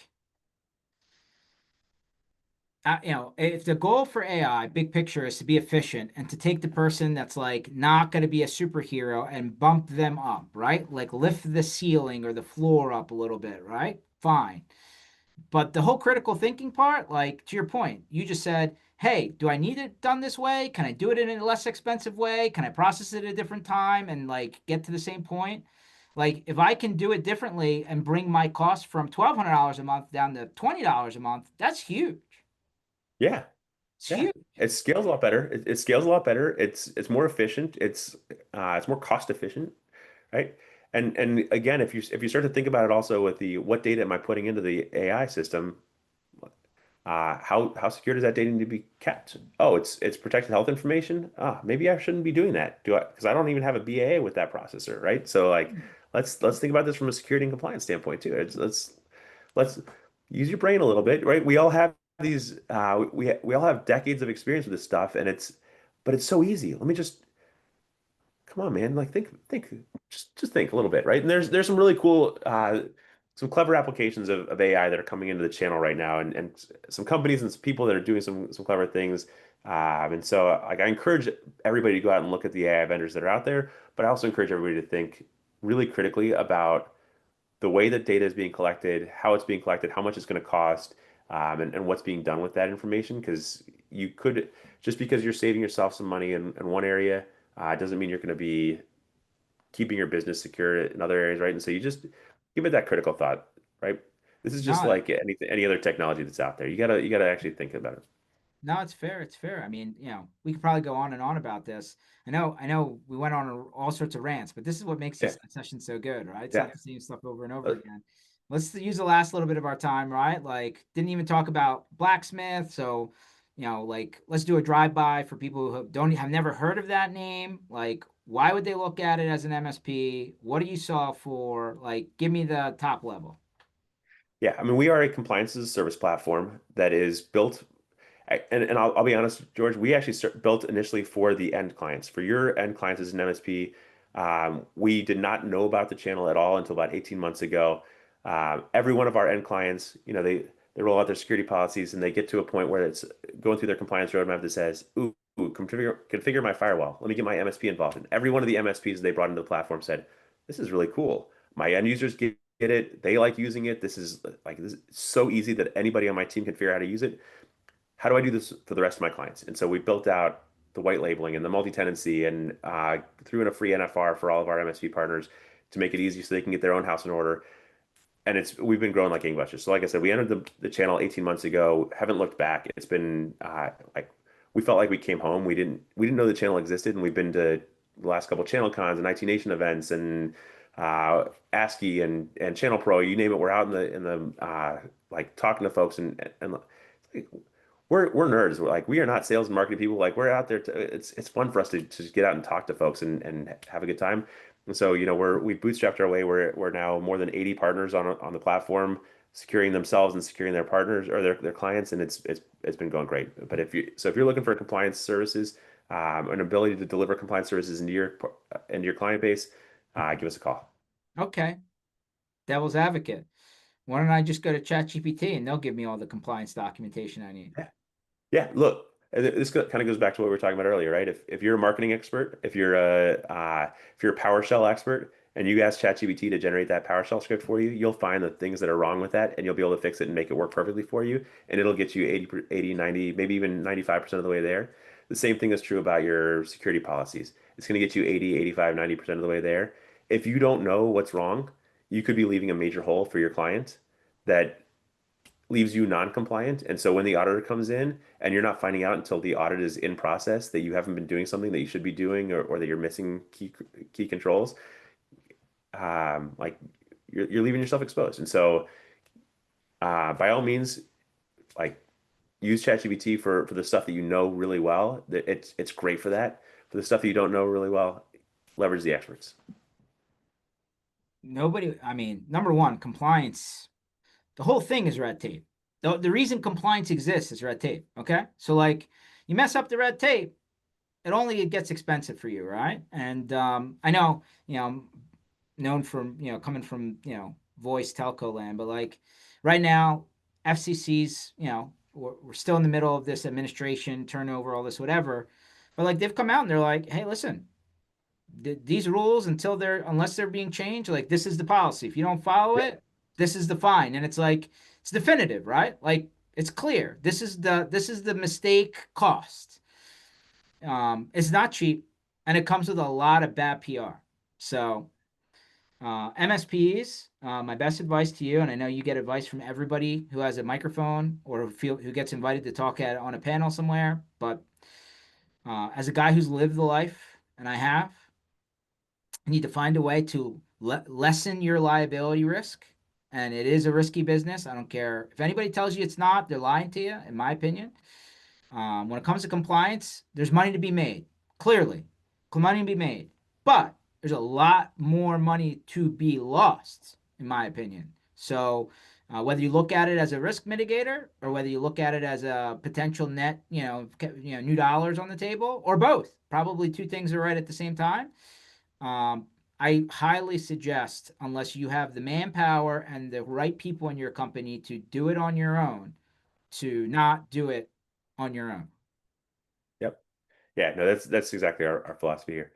if the goal for AI, big picture, is to be efficient and to take the person that's like not going to be a superhero and bump them up, right? Like lift the ceiling or the floor up a little bit, right? Fine. But the whole critical thinking part, like to your point, you just said, hey, do I need it done this way? Can I do it in a less expensive way? Can I process it at a different time and like get to the same point? Like if I can do it differently and bring my cost from $1,200 a month down to $20 a month, that's huge. yeah, It's yeah, huge. it scales a lot better. It scales a lot better. It's more efficient. It's more cost efficient, right? And again, if you start to think about it also with the what data am I putting into the AI system, how secure does that data need to be kept? Oh, it's protected health information. Maybe I shouldn't be doing that. Do I? Because I don't even have a BAA with that processor, right? So like, let's think about this from a security and compliance standpoint too. Let's use your brain a little bit, right? We all have these. We all have decades of experience with this stuff, but it's so easy. Let me just come on, man. Like think, just think a little bit, right? And there's some really cool, some clever applications of AI that are coming into the channel right now, and some companies and some people that are doing some clever things. And so, like, I encourage everybody to go out and look at the AI vendors that are out there, but I also encourage everybody to think really critically about the way that data is being collected, how it's being collected, how much it's going to cost, and what's being done with that information. Because you could, just because you're saving yourself some money in one area, doesn't mean you're going to be keeping your business secure in other areas, right? And so you just give it that critical thought, right? This is just No, like any other technology that's out there. You gotta actually think about it. no, it's fair. It's fair. I mean, we could probably go on and on about this. I know we went on all sorts of rants, but this is what makes Yeah, these sessions so good, right? It's not yeah. the same stuff over and over Uh, again. Let's use the last little bit of our time, right? Like, didn't even talk about Blacksmith. So, like, let's do a drive-by for people who don't have never heard of that name. Like, why would they look at it as an MSP? What do you solve for? Like, give me the top level. Yeah, I mean, we are a compliance as a service platform that is built. And I'll be honest, George, we actually built initially for the end clients. For your end clients as an MSP, we did not know about the channel at all until about 18 months ago. Every one of our end clients, they roll out their security policies and they get to a point where it's going through their compliance roadmap that says, ooh, configure my firewall. Let me get my MSP involved. And every one of the MSPs they brought into the platform said, this is really cool. My end users get it. They like using it. This is so easy that anybody on my team can figure out how to use it. How do I do this for the rest of my clients? And so we built out the white labeling and the multi-tenancy and threw in a free NFR for all of our MSP partners to make it easy so they can get their own house in order. And we've been growing like gangbusters. So like I said, we entered the channel 18 months ago, haven't looked back. It's been like we felt like we came home. We didn't know the channel existed, and we've been to the last couple of channel cons and IT Nation events and ASCII and Channel Pro, you name it. We're out in the like talking to folks and we're nerds. We are not sales and marketing people. Like we're out there it's fun for us to just get out and talk to folks and have a good time. And so, we bootstrapped our way. We're now more than 80 partners on the platform, securing themselves and securing their partners or their clients, and it's been going great. But if you're looking for compliance services, an ability to deliver compliance services into your client base, give us a call. Okay. Devil's advocate. Why don't I just go to ChatGPT and they'll give me all the compliance documentation I need? Yeah, look, this kind of goes back to what we were talking about earlier, right? If you're a marketing expert, if you're a PowerShell expert, and you ask ChatGPT to generate that PowerShell script for you, you'll find the things that are wrong with that, and you'll be able to fix it and make it work perfectly for you, and it'll get you 80, 90, maybe even 95% of the way there. The same thing is true about your security policies. It's going to get you 80, 85, 90% of the way there. If you don't know what's wrong, you could be leaving a major hole for your client that leaves you non-compliant. And so when the auditor comes in and you're not finding out until the audit is in process that you haven't been doing something that you should be doing, or that you're missing key controls, like you're leaving yourself exposed. And so by all means, like use ChatGPT for the stuff that you know really well. That it's great for that. For the stuff that you don't know really well, leverage the experts. I mean, number one, compliance. The whole thing is red tape. The reason compliance exists is red tape. Okay. So like you mess up the red tape, it gets expensive for you, right? And I know, I'm known from, coming from, voice telco land, but like right now, FCC's, we're still in the middle of this administration turnover, all this, whatever. But like they've come out and they're like, hey, listen, these rules unless they're being changed, like this is the policy. If you don't follow Yeah. it, this is the fine. And it's like, it's definitive, right? Like it's clear. This is the mistake cost. It's not cheap, and it comes with a lot of bad PR. So, MSPs, my best advice to you, and I know you get advice from everybody who has a microphone or who gets invited to talk on a panel somewhere. But as a guy who's lived the life, and I have, you need to find a way to lessen your liability risk. And it is a risky business. I don't care if anybody tells you it's not; they're lying to you, in my opinion. When it comes to compliance, there's money to be made. Clearly, money to be made, but there's a lot more money to be lost, in my opinion. So, whether you look at it as a risk mitigator or whether you look at it as a potential net, new dollars on the table, or both, probably two things are right at the same time. Um, I highly suggest, unless you have the manpower and the right people in your company to do it on your own, to not do it on your own. Yep. Yeah, no, that's exactly our philosophy here.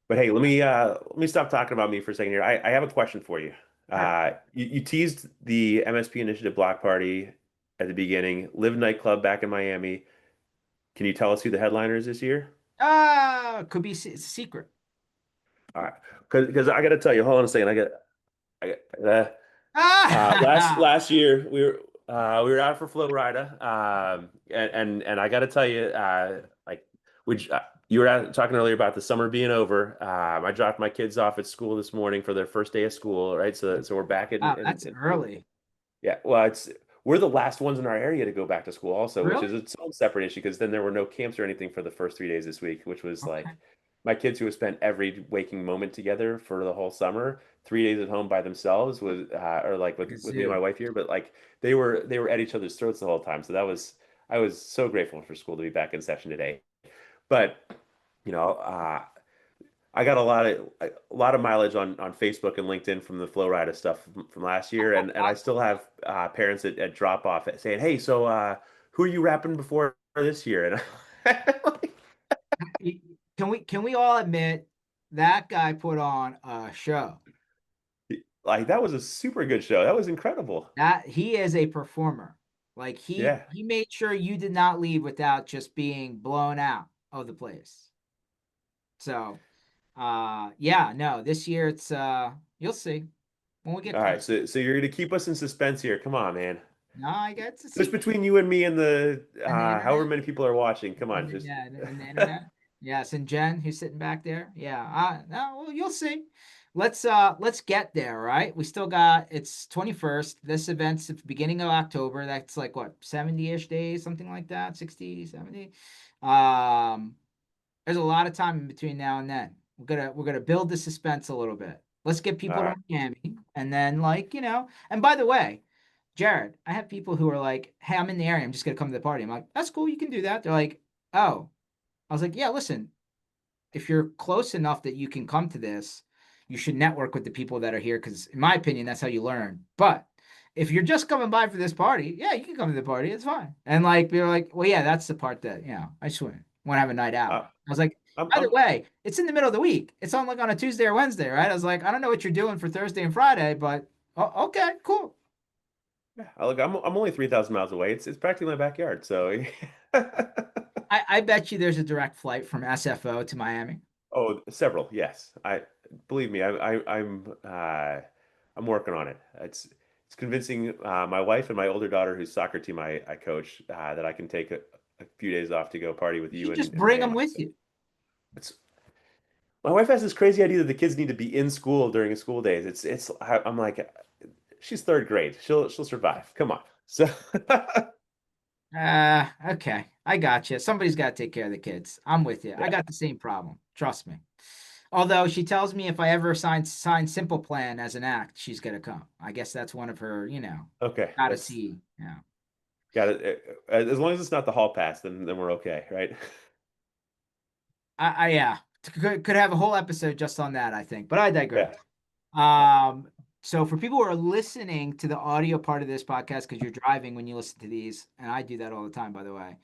But hey, let me stop talking about me for a second here. I have a question for you. Sure. You teased the MSP Initiative block party at the beginning, Live nightclub back in Miami. Can you tell us who the headliner is this year? Could be it's a secret. All right, because I got to tell you, hold on a second. I got Ah, last year we were out for Flow Rida, and I got to tell you, like which you were talking earlier about the summer being over. I dropped my kids off at school this morning for their first day of school, right? So we're back wow, that's in school. early. Yeah, well, we're the last ones in our area to go back to school also, which is Really? its own separate issue because then there were no camps or anything for the first 3 days this week, which was Okay. like my kids who have spent every waking moment together for the whole summer, 3 days at home by themselves was or like Like a with me and my zoo. wife here, but like they were at each other's throats the whole time. So I was so grateful for school to be back in session today. But you know, I got a lot of mileage on Facebook and LinkedIn from the Flow Rida stuff from last year, and I still have parents at drop off saying, "Hey, so who are you rapping before this year?" And Can we all admit that guy put on a show? like that was a super good show. That was incredible. That he is a performer. Like he Yeah. he made sure you did not leave without just being blown out of the place. So, yeah, no, this year it's you'll see when we get All right. close. So you're gonna keep us in suspense here. Come on, man. No, I got it's a Just secret. between you and me and the And the however internet. many people are watching. Come on, just Yeah, and the internet. Yes, and Jen, who's sitting back there. Yeah. No, well, you'll see. Let's get there, right? We still got it's 21st. This event's at the beginning of October. That's like what, 70-ish days, something like that, 60, 70. Um, there's a lot of time in between now and then. We're gonna build the suspense a little bit. Let's get all people to right. Miami, and then and by the way, Jared, I have people who are like, "Hey, I'm in the area. I'm just gonna come to the party." I'm like, "That's cool. You can do that." They're like, "Oh." I was like, "Yeah, listen, if you're close enough that you can come to this, you should network with the people that are here because, in my opinion, that's how you learn. But if you're just coming by for this party, yeah, you can come to the party. It's fine." And like, they're like, "Well, yeah, that's the part that, I just want to have a night out." Uh, I was like, I'm, by the I'm way, it's in the middle of the week. It's on like on a Tuesday or Wednesday, right? I was like, I don't know what you're doing for Thursday and Friday, but okay, cool. yeah, look, I'm only 3,000 miles away. It's practically my backyard. So I bet you there's a direct flight from SFO to Miami. oh, several. Yes, I believe me. I'm working on it. It's it's convincing my wife and my older daughter, whose soccer team I coach, that I can take a few days off to go party with You you should just and bring them Naomi. with you. It's My wife has this crazy idea that the kids need to be in school during school days. I'm like, she's third grade. She'll survive. Come on. So Okay. I got you. Somebody's got to take care of the kids. I'm with you. I yeah. got the same problem. Trust me. Although she tells me if I ever sign Simple Plan as an act, she's gonna come. I guess that's one of her, Okay. gotta That's see. Yeah. got it. As long as it's not the hall pass, then we're okay, right? Yeah. Could have a whole episode just on that, I think. But I Yeah. digress. Yeah. So for people who are listening to the audio part of this podcast, because you're driving when you listen to these, and I do that all the time, by the way.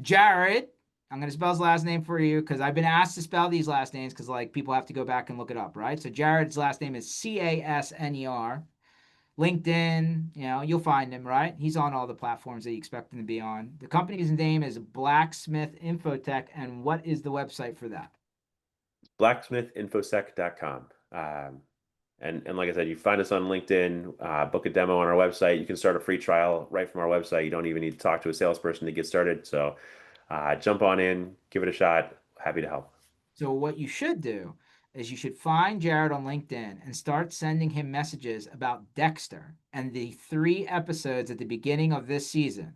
Jared, I'm going to spell his last name for you because I've been asked to spell these last names because like people have to go back and look it up, right? So Jared's last name is Casner. LinkedIn, you'll find him, right? He's on all the platforms that you expect him to be on. The company's name is Blacksmith Infotech, and what is the website for that? Blacksmithinfosec.com. And like I said, you find us on LinkedIn, book a demo on our website. You can start a free trial right from our website. You don't even need to talk to a salesperson to get started. So jump on in, give it a shot. Happy to help. So what you should do is you should find Jared on LinkedIn and start sending him messages about Dexter and the 3 episodes at the beginning of this season.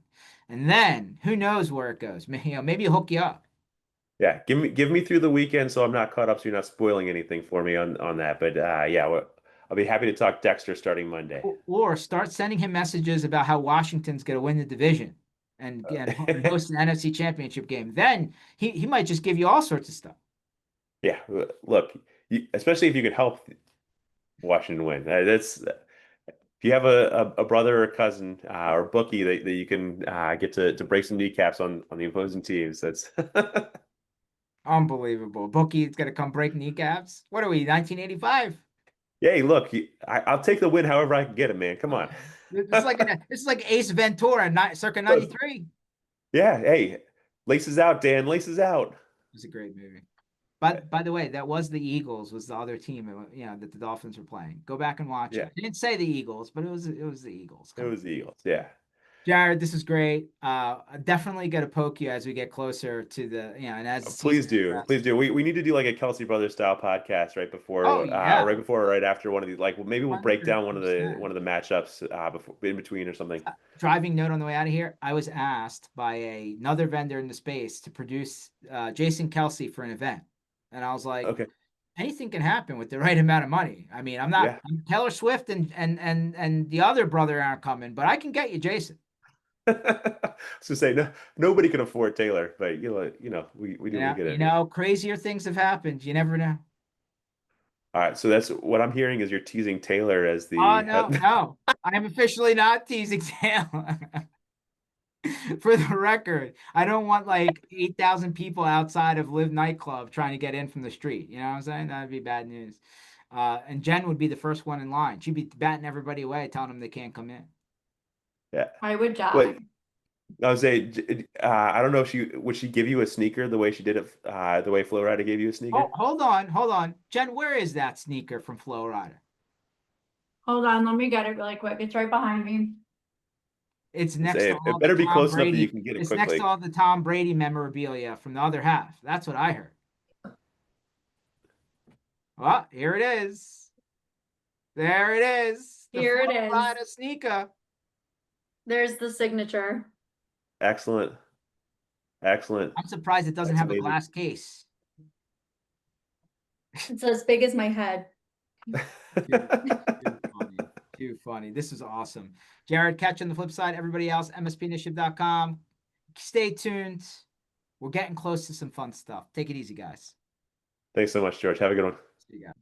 And then who knows where it goes? Maybe he'll hook you up. Yeah, give me through the weekend so I'm not caught up, so you're not spoiling anything for me on that. But yeah, I'll be happy to talk Dexter starting Monday. Or start sending him messages about how Washington's going to win the division and host an NFC Championship game. Then he might just give you all sorts of stuff. Yeah, look, especially if you could help Washington win. That's if you have a brother or cousin or bookie that you can get to break some kneecaps on the opposing teams. That's Unbelievable. Bookie's going to come break kneecaps. What are we, 1985? Yay, look, I'll take the win however I can get it, man. Come on. This is like Ace Ventura, circa 93. Yeah, hey, laces out, Dan, laces out. It's a great movie. But by the way, that was the Eagles, was the other team, that the Dolphins were playing. Go back and watch Yeah, it. I didn't say the Eagles, but it was the Eagles. it was the Eagles. Yeah. Jared, this is great. Definitely got to poke you as we get closer to the, and as the Please season do, progresses. please do. We need to do like a Kelsey Brothers style podcast right before, Oh yeah, right before or right after one of these. Like maybe we'll break down one of the 100%. matchups before in between or something. Driving note on the way out of here, I was asked by another vendor in the space to produce Jason Kelsey for an event. And I was like, Okay. anything can happen with the right amount of money. I mean, I'm Taylor Swift and the other brother aren't coming, but I can get you Jason. So say nobody can afford Taylor, but we do what we get. Crazier things have happened. You never know. All right, so that's what I'm hearing is you're teasing Taylor as the Oh no. I am officially not teasing Taylor. For the record, I don't want like 8,000 people outside of Live nightclub trying to get in from the street. You know what I'm saying? That'd be bad news. And Jen would be the first one in line. She'd be batting everybody away, telling them they can't come in. Yeah. I would die. Wait, I was saying, I don't know if would she give you a sneaker the way she did it, the way Flo Rida gave you a sneaker? Oh, hold on. Jen, where is that sneaker from Flo Rida? Hold on, let me get it really quick. It's right behind me. It's next to all It better the be Tom close enough that you Brady. can get it It's next quickly. to all the Tom Brady memorabilia from the other half. That's what I heard. Well, here it is. There it is. Here it Flo is. Rida sneaker. There's the signature. Excellent. I'm surprised it doesn't That's have a amazing. glass case. It's as big as my head. Too funny. This is awesome. Jared, catch on the flip side. Everybody else, MSPinitiative.com. Stay tuned. We're getting close to some fun stuff. Take it easy, guys. Thanks so much, George. Have a good one. See you guys.